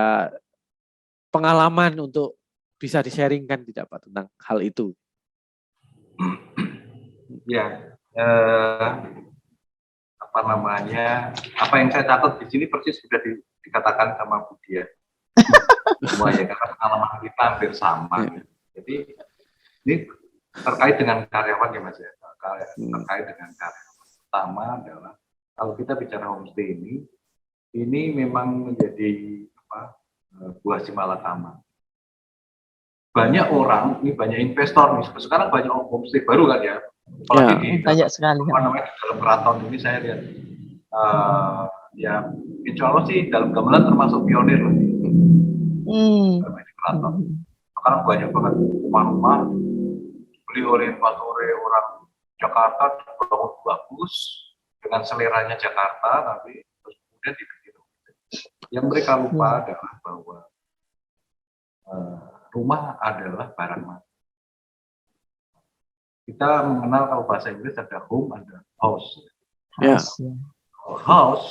pengalaman untuk bisa di-sharingkan tidak Pak tentang hal itu? Ya, apa yang saya catat di sini persis sudah dikatakan sama Bu Diah. Semua ya, karena pengalaman kita hampir sama. Jadi ini terkait dengan karyawan ya Mas ya. Terkait dengan karyawan. Pertama adalah kalau kita bicara homestay ini memang menjadi buah simalakama. Banyak orang, ini banyak investor nih. Sekarang banyak homestay baru kan ya. Apalagi banyak sekali. Di dalam keraton ini saya lihat ya insya Allah sih dalam gamelan termasuk pionir loh. Sekarang banyak banget rumah-rumah dibeli oleh orang Jakarta, dibangun bagus dengan seleranya Jakarta, tapi terus kemudian dibikin. Yang mereka lupa adalah bahwa rumah adalah barang mati. Kita mengenal kalau bahasa Inggris ada home, ada house. House,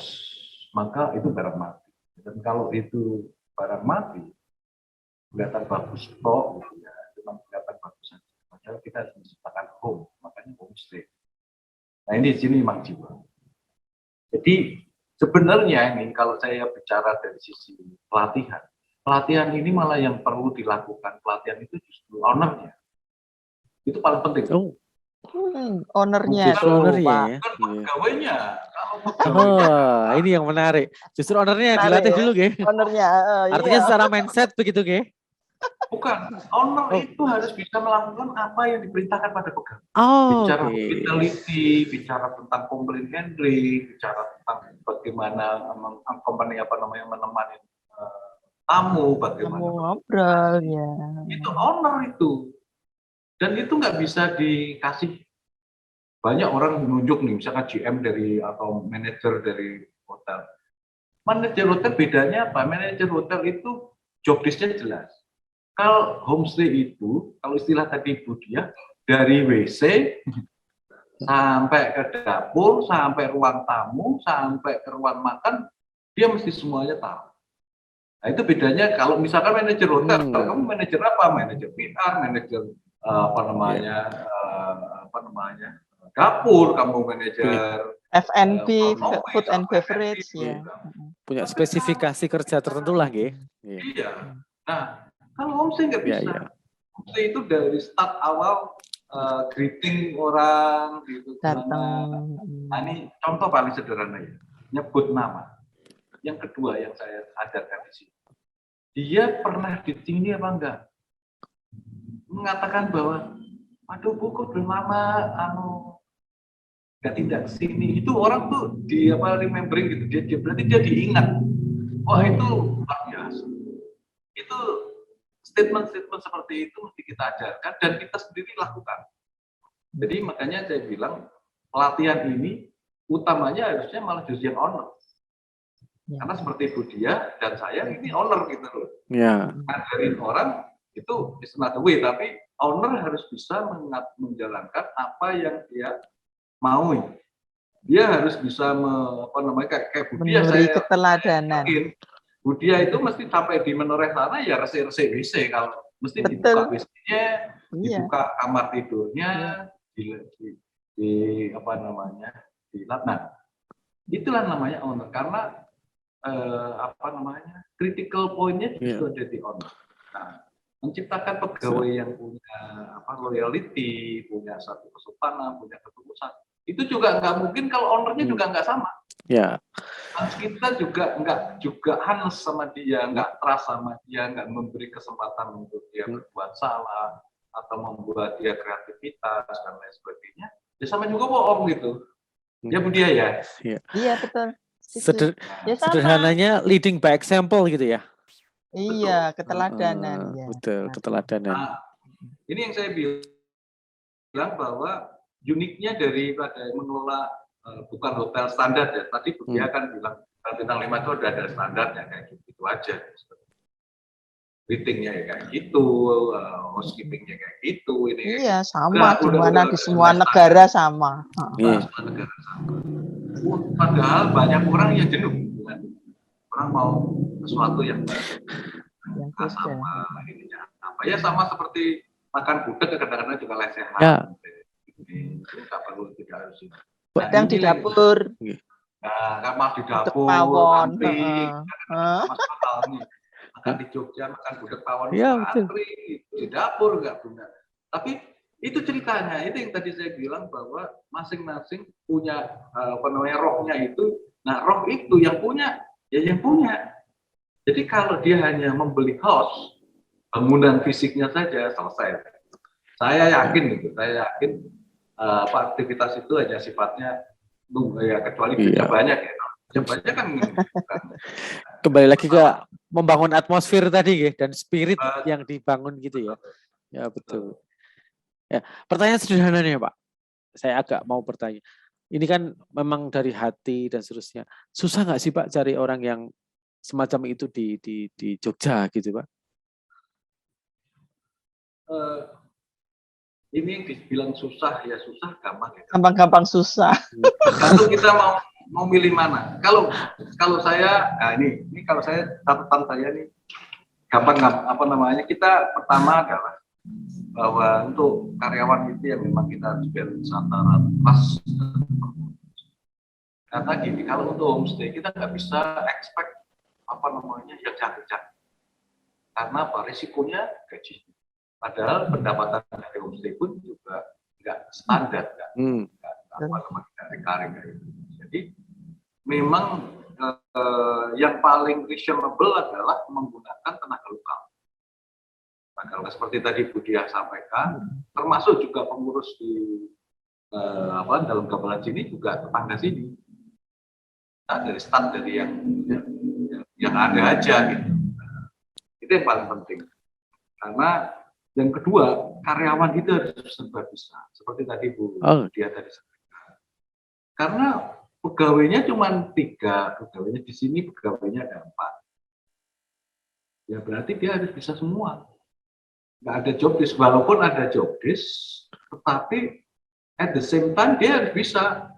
maka itu barang mati. Dan kalau itu barang mati, kelihatan bagus toh, ya, cuma kelihatan bagus saja. Padahal kita harus menciptakan home, makanya homestay. Nah ini di sini memang jiwa. Jadi sebenarnya ini kalau saya bicara dari sisi pelatihan ini malah yang perlu dilakukan pelatihan itu justru ownernya. Itu paling penting. Ownernya ya. Pegawainya. Ini yang menarik. Justru ownernya dilatih dulu, Ge. Ownernya. Artinya secara mindset begitu, Ge. Bukan, owner Oh, itu harus bisa melakukan apa yang diperintahkan pada pegawai. oh Bicara oke. hospitality, bicara tentang complaint handling, bicara tentang bagaimana company menemani tamu, Kamu bagaimana ngobrol berkomunikasi. ya. Itu owner itu. Dan itu nggak bisa dikasih. Banyak orang menunjuk nih, misalkan GM atau manajer dari hotel. Manajer hotel bedanya apa? Manajer hotel itu job desk-nya jelas. Kalau homestay itu, kalau istilah tadi Bu Dia, dari WC sampai ke dapur, sampai ruang tamu, sampai ke ruang makan, dia mesti semuanya tahu. Nah itu bedanya kalau misalkan manajer hotel, kamu manajer apa? Manajer PR, manajer dapur, kamu manajer F&B, front food office, and beverage ya. punya spesifikasi kerja tertentu lah, nggih. Iya. Nah, kalau homestay nggak bisa. Iya. Homestay itu dari start awal greeting orang gitu. Datang. Nah, ini contoh paling sederhana ya. Nyebut nama. Yang kedua yang saya sadarkan di sini. Dia pernah di sini apa enggak? Mengatakan bahwa, aduh Bu, kok belum lama, nggak tidak sini. Itu orang tuh remembering gitu. Dia berarti dia diingat. Oh itu luar biasa. Itu statement-statement seperti itu mesti kita ajarkan dan kita sendiri lakukan. Jadi makanya saya bilang pelatihan ini utamanya harusnya malah justru yang owner. Karena seperti Bu Dia dan saya ini owner gitu loh. Ya. Ngajarin orang itu is not the way, tapi owner harus bisa menjalankan apa yang dia mau. Dia harus bisa kayak Bu Dia, memberi saya keteladanan. Bu Dia itu mesti sampai di menoreh sana ya resik-resik WC, kalau mesti Betul. dibuka WC-nya, Iya. dibuka kamar tidurnya, Nah, itulah namanya owner, karena critical point-nya justru ada di owner. Nah, menciptakan pegawai yang punya loyalty, punya satu kesopanan, punya ketulusan, itu juga nggak mungkin kalau ownernya juga nggak sama. Ya. Kita juga nggak hannes sama dia, nggak trust sama dia, nggak memberi kesempatan untuk dia berbuat salah atau membuat dia kreativitas dan lain sebagainya. Ya sama juga bohong gitu. Ya Bu Dia ya. Iya betul. Sederhananya leading by example gitu ya. Iya, keteladanan ya. Betul, keteladanan. Nah, ini yang saya bilang bahwa uniknya daripada mengelola bukan hotel standar ya. Tadi Bu Dia kan bilang bintang 5 itu ada standarnya kayak gitu aja. Greeting-nya ya kayak gitu, housekeeping-nya kayak gitu. Ini iya, sama di semua negara sama. Semua negara sama. Padahal banyak orang yang jenuh. Orang mau sesuatu yang sama ininya apa ya, sama seperti makan gudeg kadang-kadang juga lesehan. Ya. Itu nggak perlu, tidak harus. Kadang di dapur. Nah, kamar di dapur, antri, makan di Jogja, makan gudeg pawon, antri di dapur nggak benar. Tapi itu ceritanya, itu yang tadi saya bilang bahwa masing-masing punya rohnya itu. Nah, roh itu yang punya, ya yang punya. Jadi kalau dia hanya membeli house, bangunan fisiknya saja selesai. Saya yakin aktivitas itu hanya sifatnya kecuali kerja banyak ya. Kerja banyak kan. Kembali lagi ke membangun atmosfer tadi ya, dan spirit yang dibangun gitu ya. Ya betul. Ya, pertanyaan sederhana nih Pak. Saya agak mau bertanya. Ini kan memang dari hati dan seterusnya. Susah nggak sih Pak cari orang yang semacam itu di Jogja gitu Pak? Ini yang dibilang susah ya susah, gampang ya. Gampang-gampang susah. Kalau kita mau milih mana? Kalau saya, nah ini kalau saya catatan saya nih gampang kita pertama adalah bahwa untuk karyawan itu yang memang kita harus antara pas. Karena gini, kalau untuk homestay kita nggak bisa expect yang cantik-cantik. Karena apa? Risikonya gaji. Padahal pendapatan dari homestay pun juga nggak standar, nggak recurring. Jadi memang yang paling reasonable adalah menggunakan tenaga lokal. Nah, kalau seperti tadi Bu Diah sampaikan, termasuk juga pengurus di dalam gamelan sini juga tetangga sini. Nah, dari start dari yang ada aja gitu. Itu yang paling penting. Karena yang kedua, karyawan itu harus serba bisa. Seperti tadi Bu Diah tadi sampaikan. Karena pegawainya cuma 3, pegawainya di sini pegawainya ada 4. Ya berarti dia harus bisa semua. Nggak ada job desk, walaupun ada job desk, tetapi at the same time dia harus bisa.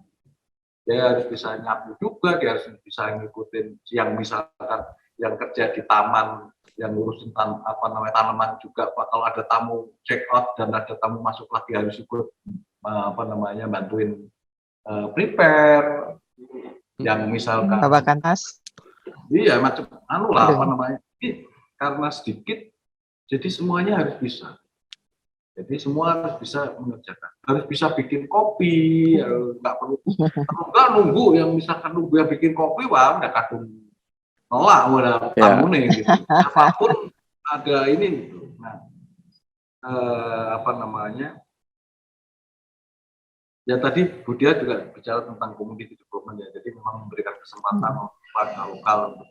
Dia harus bisa nyapu juga, dia harus bisa ngikutin yang misalkan yang kerja di taman, yang ngurusin tanaman juga. Kalau ada tamu check out dan ada tamu masuk lagi harus ikut bantuin prepare. Yang misalkan bawakan tas. Iya macam karena sedikit, jadi semuanya harus bisa. Jadi semua harus bisa mengerjakan. Harus bisa bikin kopi, nggak perlu nunggu yang misalkan nunggu yang bikin kopi, wah udah kadung nolak, udah tamu nih gitu. Apapun ada ini gitu. Nah, ya tadi Bu Diah juga bicara tentang community development ya. Jadi memang memberikan kesempatan warga lokal untuk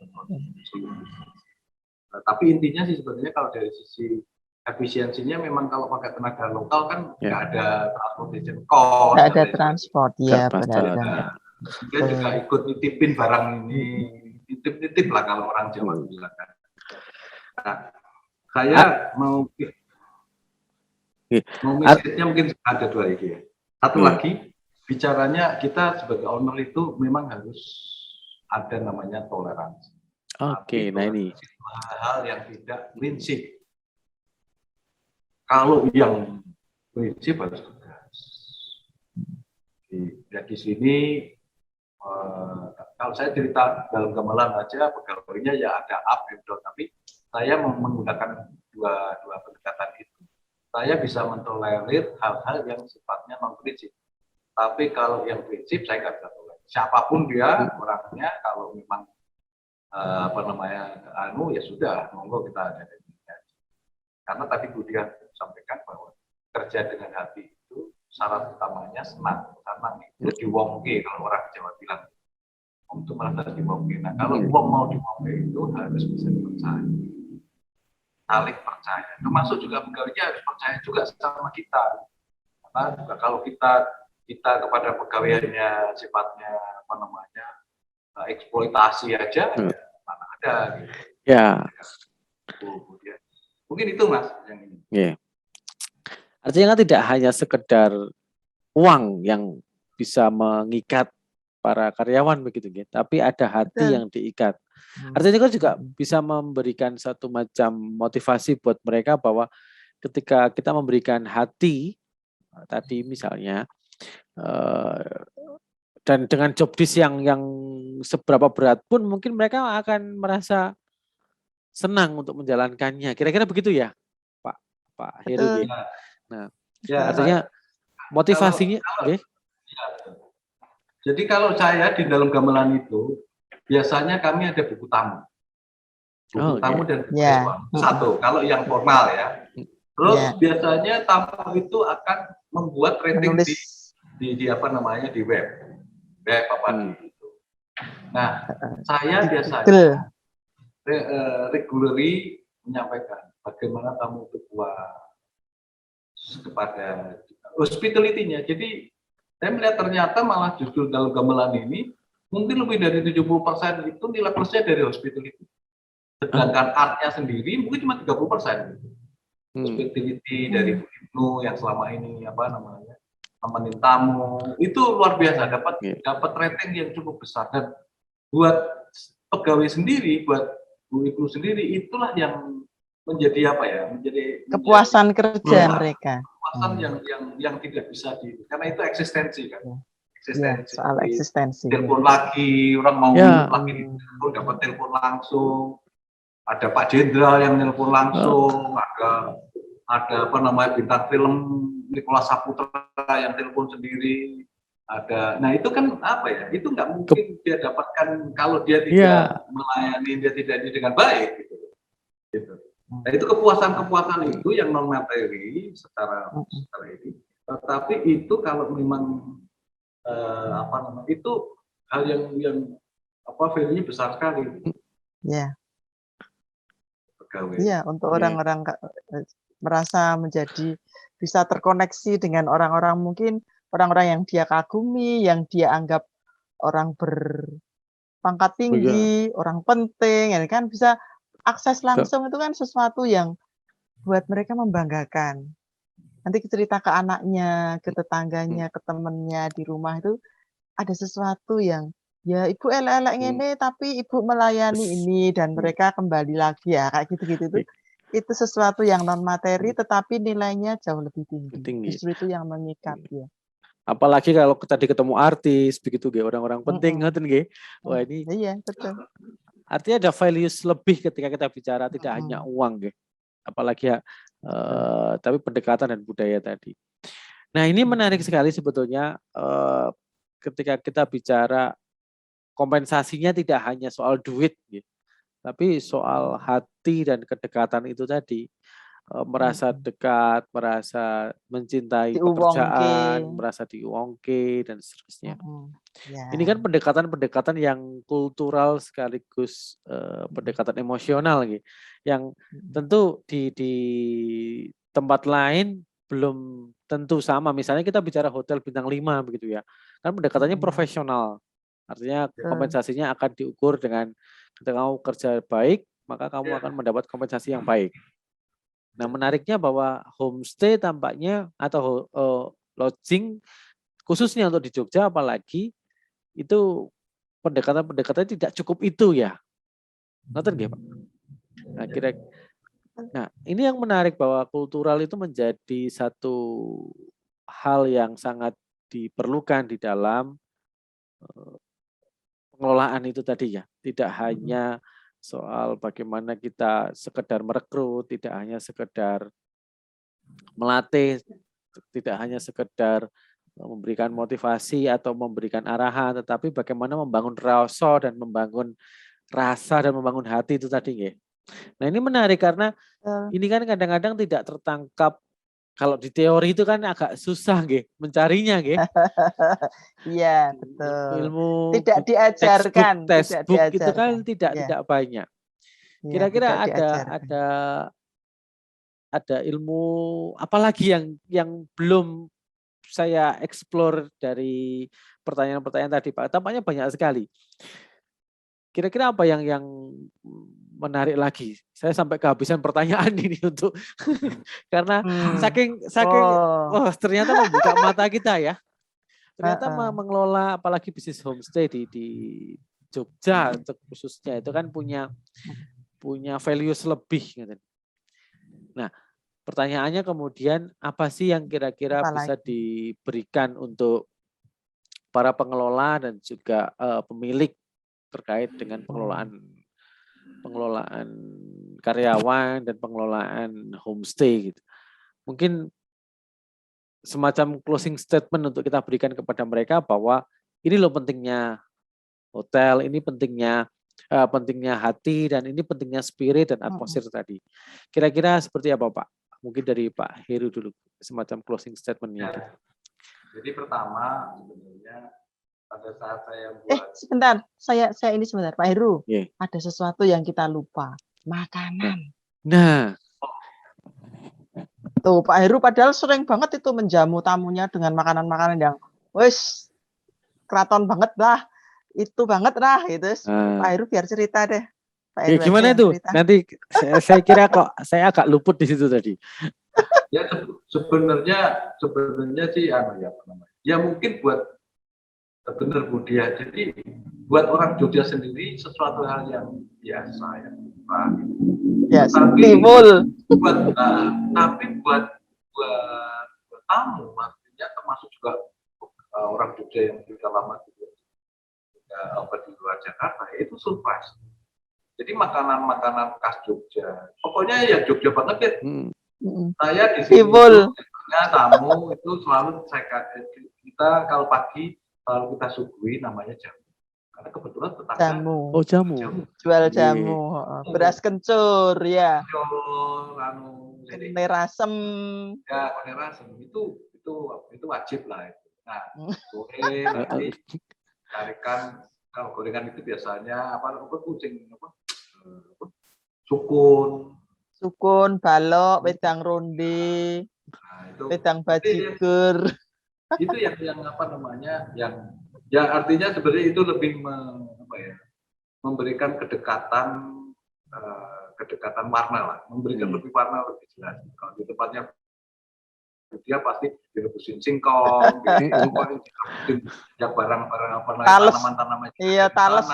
tapi intinya sih sebenarnya kalau dari sisi efisiensinya memang kalau pakai tenaga lokal kan nggak ada transportation cost, nggak ada transport ya benar. Dia juga ikut nitipin barang ini, nitip lah kalau orang Jawa bilang kan. Nah, saya mau message-nya mungkin ada 2 lagi ya. Satu lagi, bicaranya kita sebagai owner itu memang harus ada namanya toleransi. Oke, nah ini hal yang tidak prinsip. Kalau yang prinsip harus tegas. Di sini kalau saya cerita dalam gamelan aja, pegawainya ya ada up and down, tapi saya menggunakan dua pendekatan itu. Saya bisa mentolerir hal-hal yang sifatnya non prinsip. Tapi kalau yang prinsip saya nggak bisa tolerir. Siapapun dia orangnya, kalau memang ya sudah, monggo kita ada. Karena tadi Bu Diah sampaikan bahwa kerja dengan hati itu syarat utamanya senang. Karena itu diwongke, kalau orang Jawa bilang untuk merasa diwongke. Nah, kalau uang mau diwongke itu harus bisa dipercaya, saling percaya. Termasuk juga pegawainya harus percaya juga sama kita. Karena juga kalau kita kepada pegawainya sifatnya eksploitasi aja, ya, mana ada gitu. Ya. Mungkin itu Mas yang ini. Yeah. Artinya kan tidak hanya sekedar uang yang bisa mengikat para karyawan begitu ya, tapi ada hati yang diikat. Artinya kan juga bisa memberikan satu macam motivasi buat mereka bahwa ketika kita memberikan hati tadi misalnya dan dengan job desk yang seberapa berat pun mungkin mereka akan merasa senang untuk menjalankannya. Kira-kira begitu ya, Pak Heru. Nah, artinya motivasinya. Jadi kalau saya di dalam gamelan itu biasanya kami ada buku tamu, tamu dan buku siswa. Satu, kalau yang formal ya. Terus biasanya tamu itu akan membuat rating di web itu. Nah, saya biasanya regularly menyampaikan bagaimana tamu itu kepada hospitality-nya. Jadi saya melihat ternyata malah justru dalam gamelan ini mungkin lebih dari 70% itu nilai plusnya dari hospitality. Sedangkan artnya sendiri mungkin cuma 30%. Hospitality dari Bu Ibnu yang selama ini nemenin tamu itu luar biasa, dapat rating yang cukup besar. Dan buat pegawai sendiri, buat Bu Ibnu sendiri, itulah yang menjadi kepuasan kerja mereka. Kepuasan yang tidak bisa karena itu eksistensi kan. Soal eksistensi. Telepon lagi, orang mau lagi dapat telepon langsung. Ada Pak Jenderal yang telepon langsung, ada bintang film Nicholas Saputra yang telepon sendiri. Nah itu kan itu nggak mungkin dia dapatkan kalau dia tidak melayani, dia tidak dengan baik gitu. Nah, itu kepuasan itu yang non materi secara ini. Tetapi itu kalau memang itu hal yang value-nya besar sekali. Ya. Pegawai. Iya, untuk orang-orang merasa menjadi bisa terkoneksi dengan orang-orang, mungkin orang-orang yang dia kagumi, yang dia anggap orang berpangkat tinggi, orang penting, ya kan bisa akses langsung. Itu kan sesuatu yang buat mereka membanggakan. Nanti cerita ke anaknya, ke tetangganya, ke temennya di rumah itu ada sesuatu yang ya ibu elek-elek ngene tapi ibu melayani ini, dan mereka kembali lagi ya kayak gitu-gitu tuh. Itu sesuatu yang non materi tetapi nilainya jauh lebih tinggi. Justru itu yang mengikat ya. Apalagi kalau tadi ketemu artis begitu nggih, orang-orang penting ngoten nggih. Wah, ini iya, betul. Artinya ada values lebih ketika kita bicara tidak hanya uang nggih. Apalagi ya tapi pendekatan dan budaya tadi. Nah, ini menarik sekali sebetulnya ketika kita bicara kompensasinya tidak hanya soal duit, gitu, tapi soal hati dan kedekatan itu tadi. Merasa dekat, merasa mencintai pekerjaan, merasa diuongke dan seterusnya. Ini kan pendekatan-pendekatan yang kultural sekaligus pendekatan emosional gitu, yang tentu di tempat lain belum tentu sama. Misalnya kita bicara hotel bintang 5 begitu ya. Kan pendekatannya profesional. Artinya kompensasinya akan diukur dengan ketika kamu kerja baik, maka kamu akan mendapat kompensasi yang baik. Nah, menariknya bahwa homestay tampaknya atau lodging khususnya untuk di Jogja apalagi itu pendekatan-pendekatan tidak cukup itu ya. Ngerti nggih, Pak? Nah, ini yang menarik bahwa kultural itu menjadi satu hal yang sangat diperlukan di dalam pengelolaan itu tadi ya. Tidak hanya soal bagaimana kita sekedar merekrut, tidak hanya sekedar melatih, tidak hanya sekedar memberikan motivasi atau memberikan arahan, tetapi bagaimana membangun rasa dan membangun hati itu tadi nggih. Nah, ini menarik karena ini kan kadang-kadang tidak tertangkap. Kalau di teori itu kan agak susah nggih mencarinya nggih. Iya, betul. Ilmu tidak diajarkan, textbook itu kan tidak banyak. Kira-kira ada ilmu apalagi yang belum saya explore dari pertanyaan-pertanyaan tadi, Pak. Tampaknya banyak sekali. Kira-kira apa yang menarik lagi? Saya sampai kehabisan pertanyaan ini untuk karena saking ternyata membuka mata kita ya. Ternyata mengelola apalagi bisnis homestay di Jogja khususnya itu kan punya values lebih gitu. Nah, pertanyaannya kemudian apa sih yang kira-kira bisa diberikan untuk para pengelola dan juga pemilik terkait dengan pengelolaan karyawan dan pengelolaan homestay gitu. Mungkin semacam closing statement untuk kita berikan kepada mereka bahwa ini loh pentingnya hotel, ini pentingnya hati, dan ini pentingnya spirit dan atmosfer tadi. Kira-kira seperti apa, Pak? Mungkin dari Pak Heru dulu semacam closing statement-nya. Jadi pertama sebenarnya pada saat saya buat sebentar, saya ini sebentar Pak Heru. Ada sesuatu yang kita lupa, makanan. Nah, tuh Pak Heru padahal sering banget itu menjamu tamunya dengan makanan-makanan yang wis keraton banget lah, itu banget lah itu. Pak Heru biar cerita deh. Pak Heru gimana itu? Nanti saya kira kok saya agak luput di situ tadi. Ya sebenarnya sih ya mungkin buat benar Budia. Jadi buat orang Jogja sendiri sesuatu hal yang biasa ya. Tapi buat tamu maksudnya termasuk juga orang Jogja yang sudah lama juga di luar Jakarta itu surprise. Jadi makanan khas Jogja. Pokoknya ya Jogja banget ya. Saya di sini tamu itu selalu kita kalau pagi selalu kita suguhi namanya jamu. karena kebetulan tetangga Jamu, Oh, jamu. jual Iya. jamu, beras kencur ya, muncul, jadi kenir asem. ya konerasi itu wajib lah itu. Nah, boleh nanti carikan kalau gorengan itu biasanya apa kucing sukun. Sukun, balok, wedang ronde, Nah, itu wedang itu bajigur. itu yang apa namanya yang ya artinya sebenarnya itu lebih memberikan kedekatan warna lah, memberikan lebih warna lebih jelas. Kalau di tempatnya dia pasti direbusin singkong, direbusin yang barang-barang apa namanya Tales. tanaman-tanaman. Iya, tales.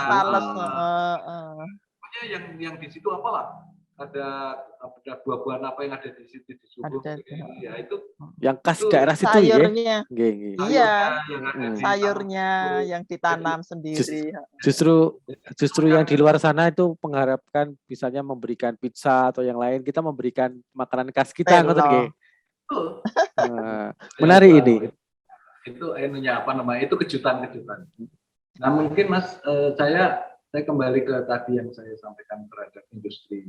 Pokoknya yang di situ apalah ada buah-buahan apa yang ada di situ di suku ya itu yang khas itu daerah situ ya. sayurnya. Nggih, nggih. Iya, yang ada di sayurnya yang ditanam sendiri. Justru yang di luar sana itu mengharapkan misalnya memberikan pizza atau yang lain, kita memberikan makanan khas kita, ngoten nggih. Menarik ini. Itu ininya apa namanya? Itu kejutan-kejutan. Nah, mungkin Mas saya kembali ke tadi yang saya sampaikan terhadap industri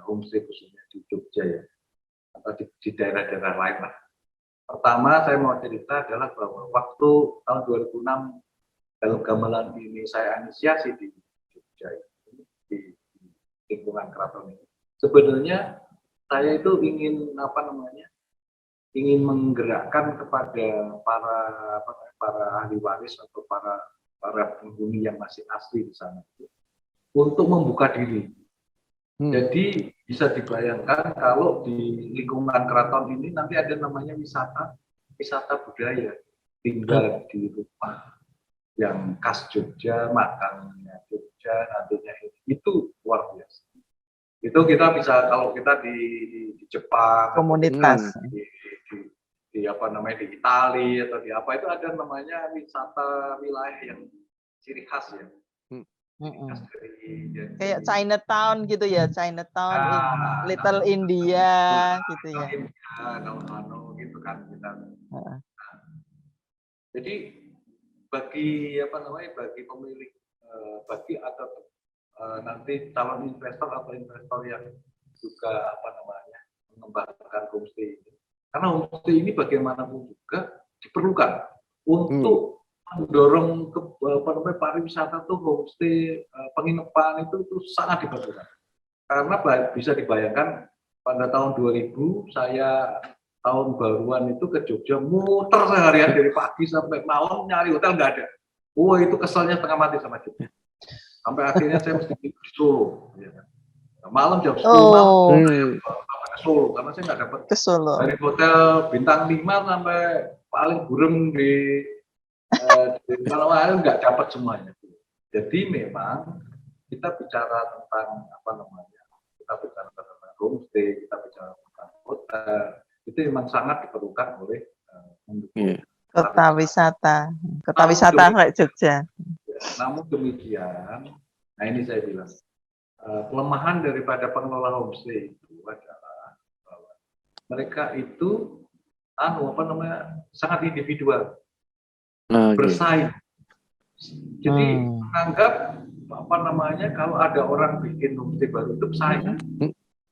homestay khususnya di Jogja ya, atau di daerah-daerah lain lah. Pertama saya mau cerita adalah bahwa waktu tahun 2006 dalam gamelan ini saya inisiasi di Jogja di lingkungan keraton ini. Sebenarnya saya itu ingin ingin menggerakkan kepada para ahli waris atau para penghuni yang masih asli di sana untuk membuka diri. Jadi bisa dibayangkan kalau di lingkungan keraton ini nanti ada namanya wisata budaya, tinggal di rumah yang khas Jogja, makannya Jogja, nantinya itu luar biasa. Itu kita bisa kalau kita di Jepang, komunitas di apa namanya di Italia atau di apa itu ada namanya wisata wilayah yang ciri khas ya. Khas dari kayak Chinatown gitu ya, Chinatown, Little India gitu ya. Gitu kan kita. Jadi bagi bagi pemilik nanti calon investor atau investor yang juga mengembangkan homestay ini, karena homestay ini bagaimanapun juga diperlukan untuk mendorong pariwisata tuh homestay penginapan itu sangat diperlukan karena bisa dibayangkan pada tahun 2000 saya tahun baruan itu ke Jogja muter seharian dari pagi sampai malam nyari hotel nggak ada. Wah itu keselnya setengah mati sama Jogja. Sampai akhirnya saya mesti tidur di Solo. Ya. Nah, malam jam 10 malam sampai ke Solo karena saya nggak dapat dari hotel bintang 5 sampai paling burem di Malawaru nggak dapat semuanya. Jadi memang kita bicara tentang kita bicara tentang homestay, kita bicara tentang hotel, itu memang sangat diperlukan oleh kota wisata kayak Jogja. Namun demikian, nah ini saya bilang kelemahan daripada pengelola homestay itu adalah bahwa mereka itu sangat individual, bersaing. Jadi menganggap kalau ada orang bikin homestay baru itu bersaing.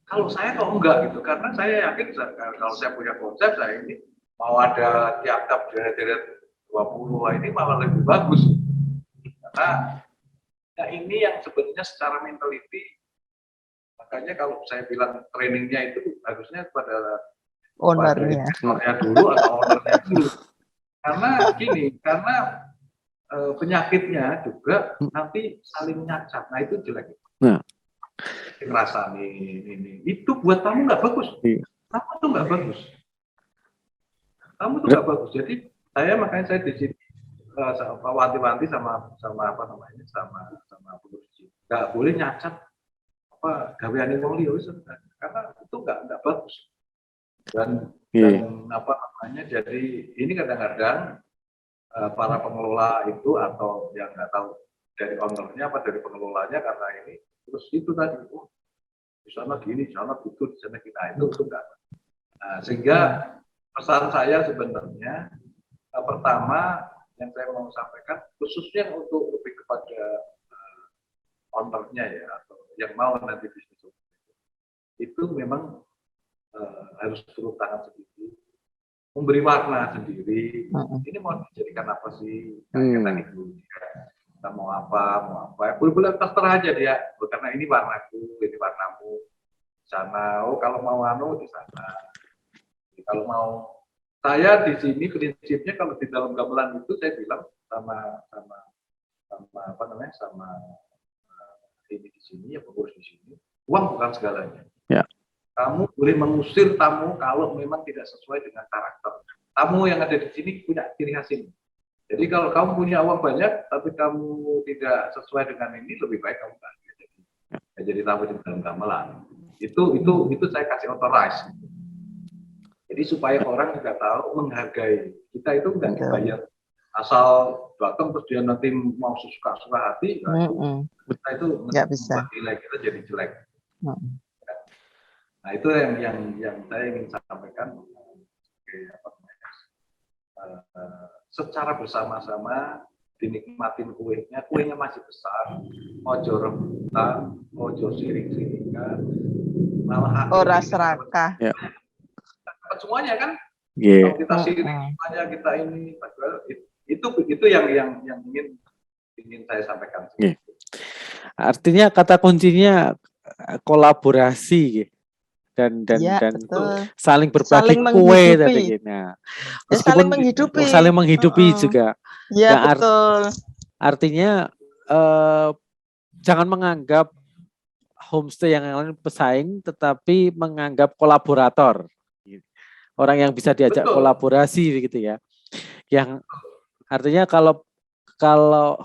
Kalau saya kok enggak gitu, karena saya yakin kalau saya punya konsep saya ini mau ada tiap-tiap deret 20 ini malah lebih bagus. Karena ini yang sebenarnya secara mentality, makanya kalau saya bilang trainingnya itu harusnya pada ownernya dulu atau ownernya dulu. Karena penyakitnya juga nanti saling nyacat, nah itu jelek. Ngerasa ini itu buat kamu nggak bagus, kamu tuh nggak bagus, jadi makanya saya di sini wanti-wanti sama polisi nggak boleh nyacat gaweane wong liya karena itu nggak bagus dan jadi ini kadang-kadang para pengelola itu atau yang nggak tahu dari ownernya apa dari pengelolanya karena ini terus itu tadi di sana gini, di sana gitu, di sana kita itu enggak. Nah, sehingga pesan saya sebenarnya pertama yang saya mau sampaikan khususnya untuk lebih kepada ownernya ya, atau yang mau nanti bisnis itu memang harus turun tangan sendiri, memberi warna sendiri. Ini mau dijadikan apa sih? Kita nih dulu kita mau apa? Boleh terserah aja dia. Karena ini warnaku, ini warnamu. Di sana. Oh kalau mau di sana. Kalau mau saya di sini prinsipnya kalau di dalam gamelan itu saya bilang sama ini di sini ya, pengurus di sini, uang bukan segalanya. Ya. Kamu boleh mengusir tamu kalau memang tidak sesuai dengan karakter. Tamu yang ada di sini punya ciri khas ini. Jadi kalau kamu punya uang banyak tapi kamu tidak sesuai dengan ini, lebih baik kamu nggak jadi tamu di dalam gamelan. Itu saya kasih authorize. Jadi supaya orang juga tahu menghargai. Kita itu nggak dibayar asal datang terus dia nanti mau suka hati. Kita itu nggak bisa. Nilai kita jadi jelek. Nah itu yang saya ingin sampaikan. Secara bersama-sama dinikmatin kuenya masih besar, ojo rebutan, ojo siring-siringan, malah ora serakah. Ya. Semuanya kan, Yeah. kalau kita siring semuanya kita ini, itu yang ingin saya sampaikan. Yeah. Artinya kata kuncinya kolaborasi dan saling berbagi kue tadi. Nah, saling menghidupi juga. Ya, betul. Artinya jangan menganggap homestay yang lain pesaing, tetapi menganggap kolaborator. Orang yang bisa diajak kolaborasi begitu ya. Yang artinya kalau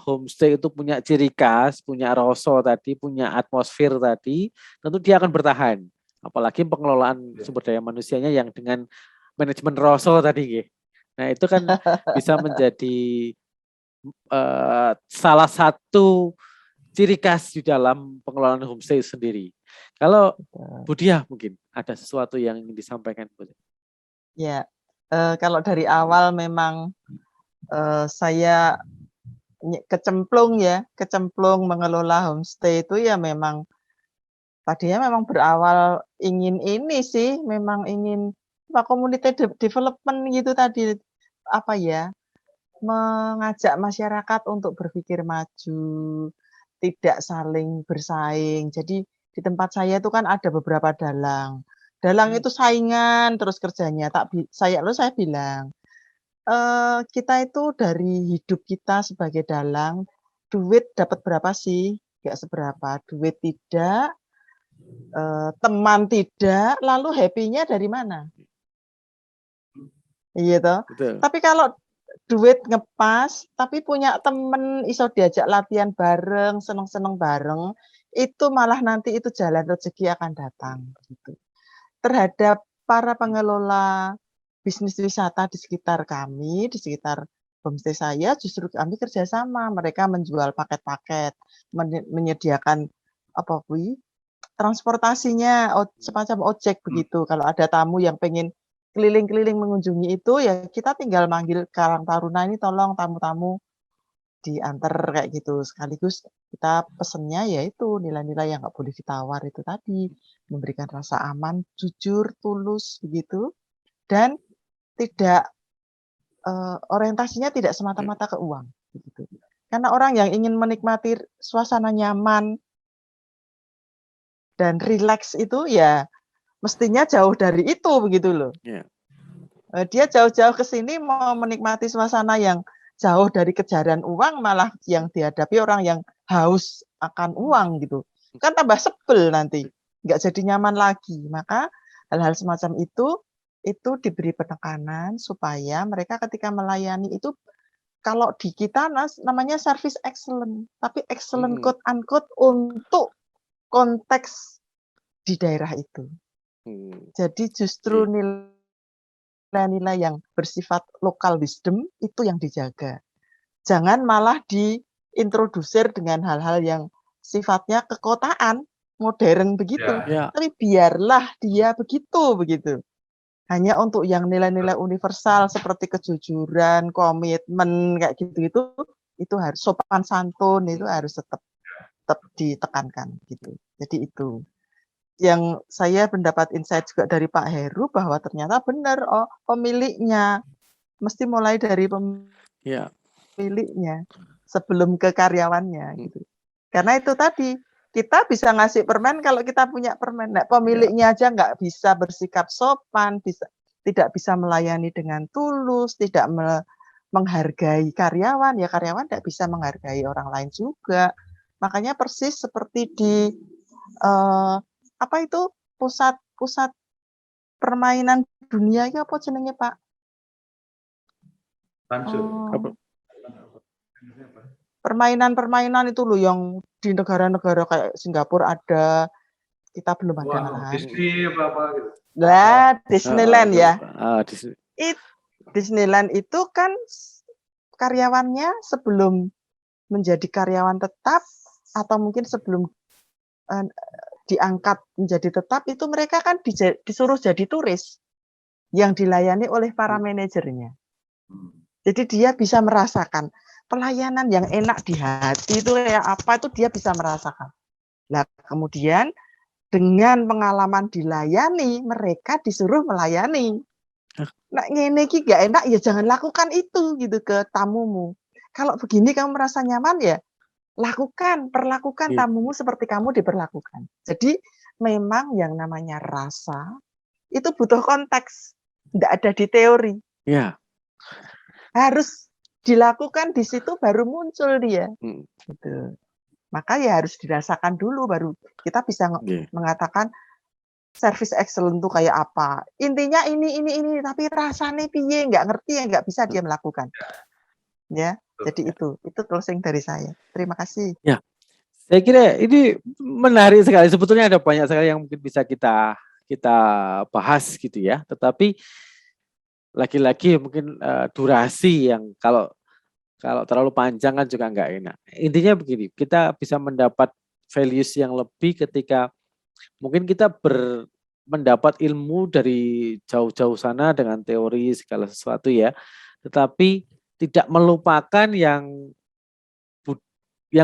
homestay itu punya ciri khas, punya rasa tadi, punya atmosfer tadi, tentu dia akan bertahan. Apalagi pengelolaan sumber daya manusianya yang dengan manajemen rasa tadi. Nah itu kan bisa menjadi salah satu ciri khas di dalam pengelolaan homestay sendiri. Kalau Bu Diah mungkin ada sesuatu yang ingin disampaikan. Ya, kalau dari awal memang saya kecemplung mengelola homestay itu ya memang tadinya memang berawal ingin ini sih, memang ingin community development gitu tadi, mengajak masyarakat untuk berpikir maju, tidak saling bersaing. Jadi di tempat saya itu kan ada beberapa dalang. Dalang itu saingan terus kerjanya. Saya bilang, kita itu dari hidup kita sebagai dalang, duit dapat berapa sih? Nggak seberapa. Duit tidak, teman tidak, lalu happy-nya dari mana? Iya toh. Tapi kalau duit ngepas, tapi punya temen iso diajak latihan bareng, seneng-seneng bareng, itu malah nanti itu jalan rezeki akan datang gitu. Terhadap para pengelola bisnis wisata di sekitar kami, di sekitar homestay saya, justru kami kerjasama. Mereka menjual paket-paket, menyediakan transportasinya, semacam ojek begitu. Kalau ada tamu yang pengen keliling-keliling mengunjungi itu, ya kita tinggal manggil Karang Taruna ini, tolong tamu-tamu diantar kayak gitu. Sekaligus kita pesennya yaitu nilai-nilai yang nggak boleh ditawar itu tadi, memberikan rasa aman, jujur, tulus begitu, dan tidak orientasinya tidak semata-mata ke uang begitu. Karena orang yang ingin menikmati suasana nyaman dan rileks itu ya mestinya jauh dari itu begitu loh. Yeah. Dia jauh-jauh ke sini mau menikmati suasana yang jauh dari kejaran uang, malah yang dihadapi orang yang haus akan uang gitu. Kan tambah sebel nanti, nggak jadi nyaman lagi. Maka hal-hal semacam itu diberi penekanan supaya mereka ketika melayani itu, kalau di kita namanya service excellent, tapi excellent quote unquote untuk konteks di daerah itu. Jadi justru nilai-nilai yang bersifat local wisdom itu yang dijaga. Jangan malah diintrodusir dengan hal-hal yang sifatnya kekotaan, modern begitu. Yeah. Tapi biarlah dia begitu. Hanya untuk yang nilai-nilai universal seperti kejujuran, komitmen kayak gitu-gitu, itu harus sopan santun itu harus tetap ditekankan gitu. Jadi itu yang saya mendapat insight juga dari Pak Heru bahwa ternyata benar, oh pemiliknya mesti mulai dari Ya. pemiliknya sebelum ke karyawannya Hmm. gitu. Karena itu tadi kita bisa ngasih permen kalau kita punya permen. Nah, pemiliknya aja nggak bisa bersikap sopan, tidak bisa melayani dengan tulus, tidak menghargai karyawan, ya karyawan tidak bisa menghargai orang lain juga. Makanya persis seperti di apa itu pusat permainan dunia itu apa jenenge Pak? Lanjut. Permainan-permainan itu loh yang di negara-negara kayak Singapura ada, kita belum ada malahan. Disney apa gitu. Lah, Disneyland ya. Disneyland itu kan karyawannya sebelum menjadi karyawan tetap atau mungkin sebelum diangkat menjadi tetap itu mereka kan disuruh jadi turis yang dilayani oleh para manajernya. Jadi dia bisa merasakan pelayanan yang enak di hati itu kayak apa, itu dia bisa merasakan. Nah, kemudian dengan pengalaman dilayani, mereka disuruh melayani. Nah, ngene iki gak enak ya jangan lakukan itu gitu ke tamumu. Kalau begini kamu merasa nyaman ya perlakukan tamumu seperti kamu diperlakukan. Jadi memang yang namanya rasa itu butuh konteks, tidak ada di teori. Ya. Harus dilakukan di situ baru muncul dia. Gitu. Maka ya harus dirasakan dulu baru kita bisa mengatakan service excellent itu kayak apa. Intinya ini tapi rasanya piye nggak ngerti ya nggak bisa dia melakukan. Ya, jadi itu closing dari saya. Terima kasih. Ya, saya kira ini menarik sekali. Sebetulnya ada banyak sekali yang mungkin bisa kita bahas gitu ya. Tetapi lagi-lagi mungkin durasi yang kalau terlalu panjang kan juga nggak enak. Intinya begini, kita bisa mendapat values yang lebih ketika mungkin kita mendapat ilmu dari jauh-jauh sana dengan teori segala sesuatu ya, tetapi tidak melupakan yang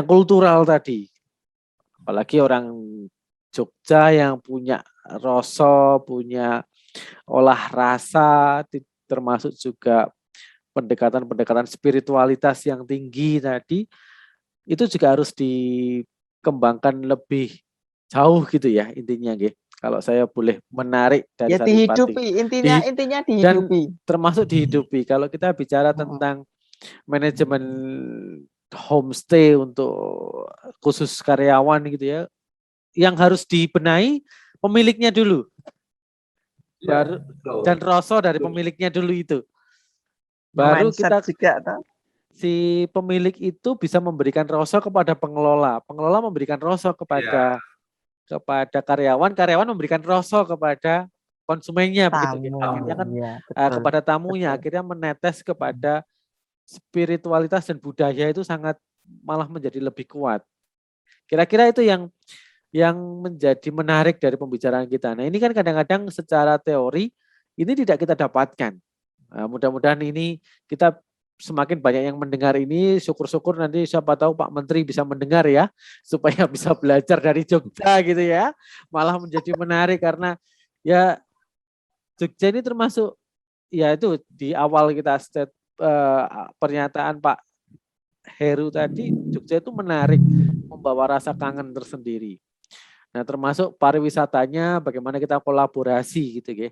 kultural tadi. Apalagi orang Jogja yang punya rasa, punya olah rasa, termasuk juga pendekatan spiritualitas yang tinggi tadi, itu juga harus dikembangkan lebih jauh gitu ya intinya gitu. Kalau saya boleh menarik dari ya dihidupi, intinya dihidupi. Dan termasuk dihidupi. Kalau kita bicara tentang manajemen homestay untuk khusus karyawan gitu ya, yang harus dibenahi pemiliknya dulu. Baru dan rasa dari pemiliknya dulu itu. Baru kita juga, si pemilik itu bisa memberikan rasa kepada pengelola, pengelola memberikan rasa kepada karyawan memberikan rasa kepada konsumennya begitu gitu. Akhirnya kan kepada tamunya, akhirnya menetes kepada spiritualitas dan budaya itu sangat malah menjadi lebih kuat. Kira-kira itu yang menjadi menarik dari pembicaraan kita. Nah, ini kan kadang-kadang secara teori ini tidak kita dapatkan. Nah, mudah-mudahan ini kita semakin banyak yang mendengar ini, syukur-syukur nanti siapa tahu Pak Menteri bisa mendengar ya, supaya bisa belajar dari Jogja gitu ya. Malah menjadi menarik karena ya Jogja ini termasuk ya itu di awal kita pernyataan Pak Heru tadi, Jogja itu menarik, membawa rasa kangen tersendiri. Nah, termasuk pariwisatanya, bagaimana kita kolaborasi gitu ya.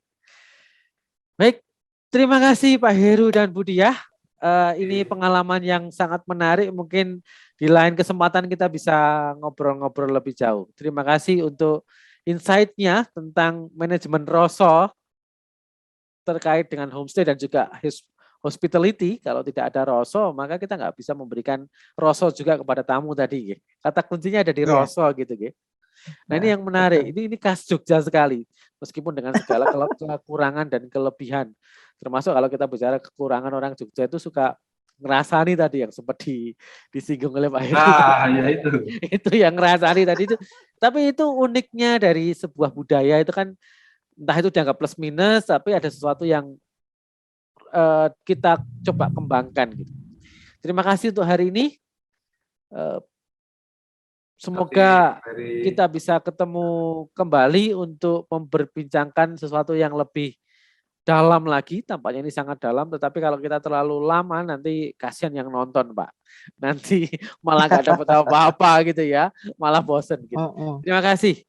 Baik, terima kasih Pak Heru dan Budiah. Ini pengalaman yang sangat menarik. Mungkin di lain kesempatan kita bisa ngobrol-ngobrol lebih jauh. Terima kasih untuk insight-nya tentang manajemen rasa terkait dengan homestay dan juga hospitality. Kalau tidak ada rasa, maka kita nggak bisa memberikan rasa juga kepada tamu tadi. Kata kuncinya ada di rasa gitu. Nah, ini yang menarik. Ini khas Jogja sekali. Meskipun dengan segala kekurangan dan kelebihan. Termasuk kalau kita bicara kekurangan orang Jogja itu suka ngerasani tadi yang sempat disinggung oleh Pak Heru. Ya itu. Itu yang ngerasani tadi itu. Tapi itu uniknya dari sebuah budaya itu kan entah itu dianggap plus minus, tapi ada sesuatu yang kita coba kembangkan gitu. Terima kasih untuk hari ini. Semoga kita bisa ketemu kembali untuk memperbincangkan sesuatu yang lebih dalam lagi. Tampaknya ini sangat dalam, tetapi kalau kita terlalu lama nanti kasihan yang nonton, Pak. Nanti malah nggak dapat apa-apa gitu ya, malah bosen gitu. Terima kasih.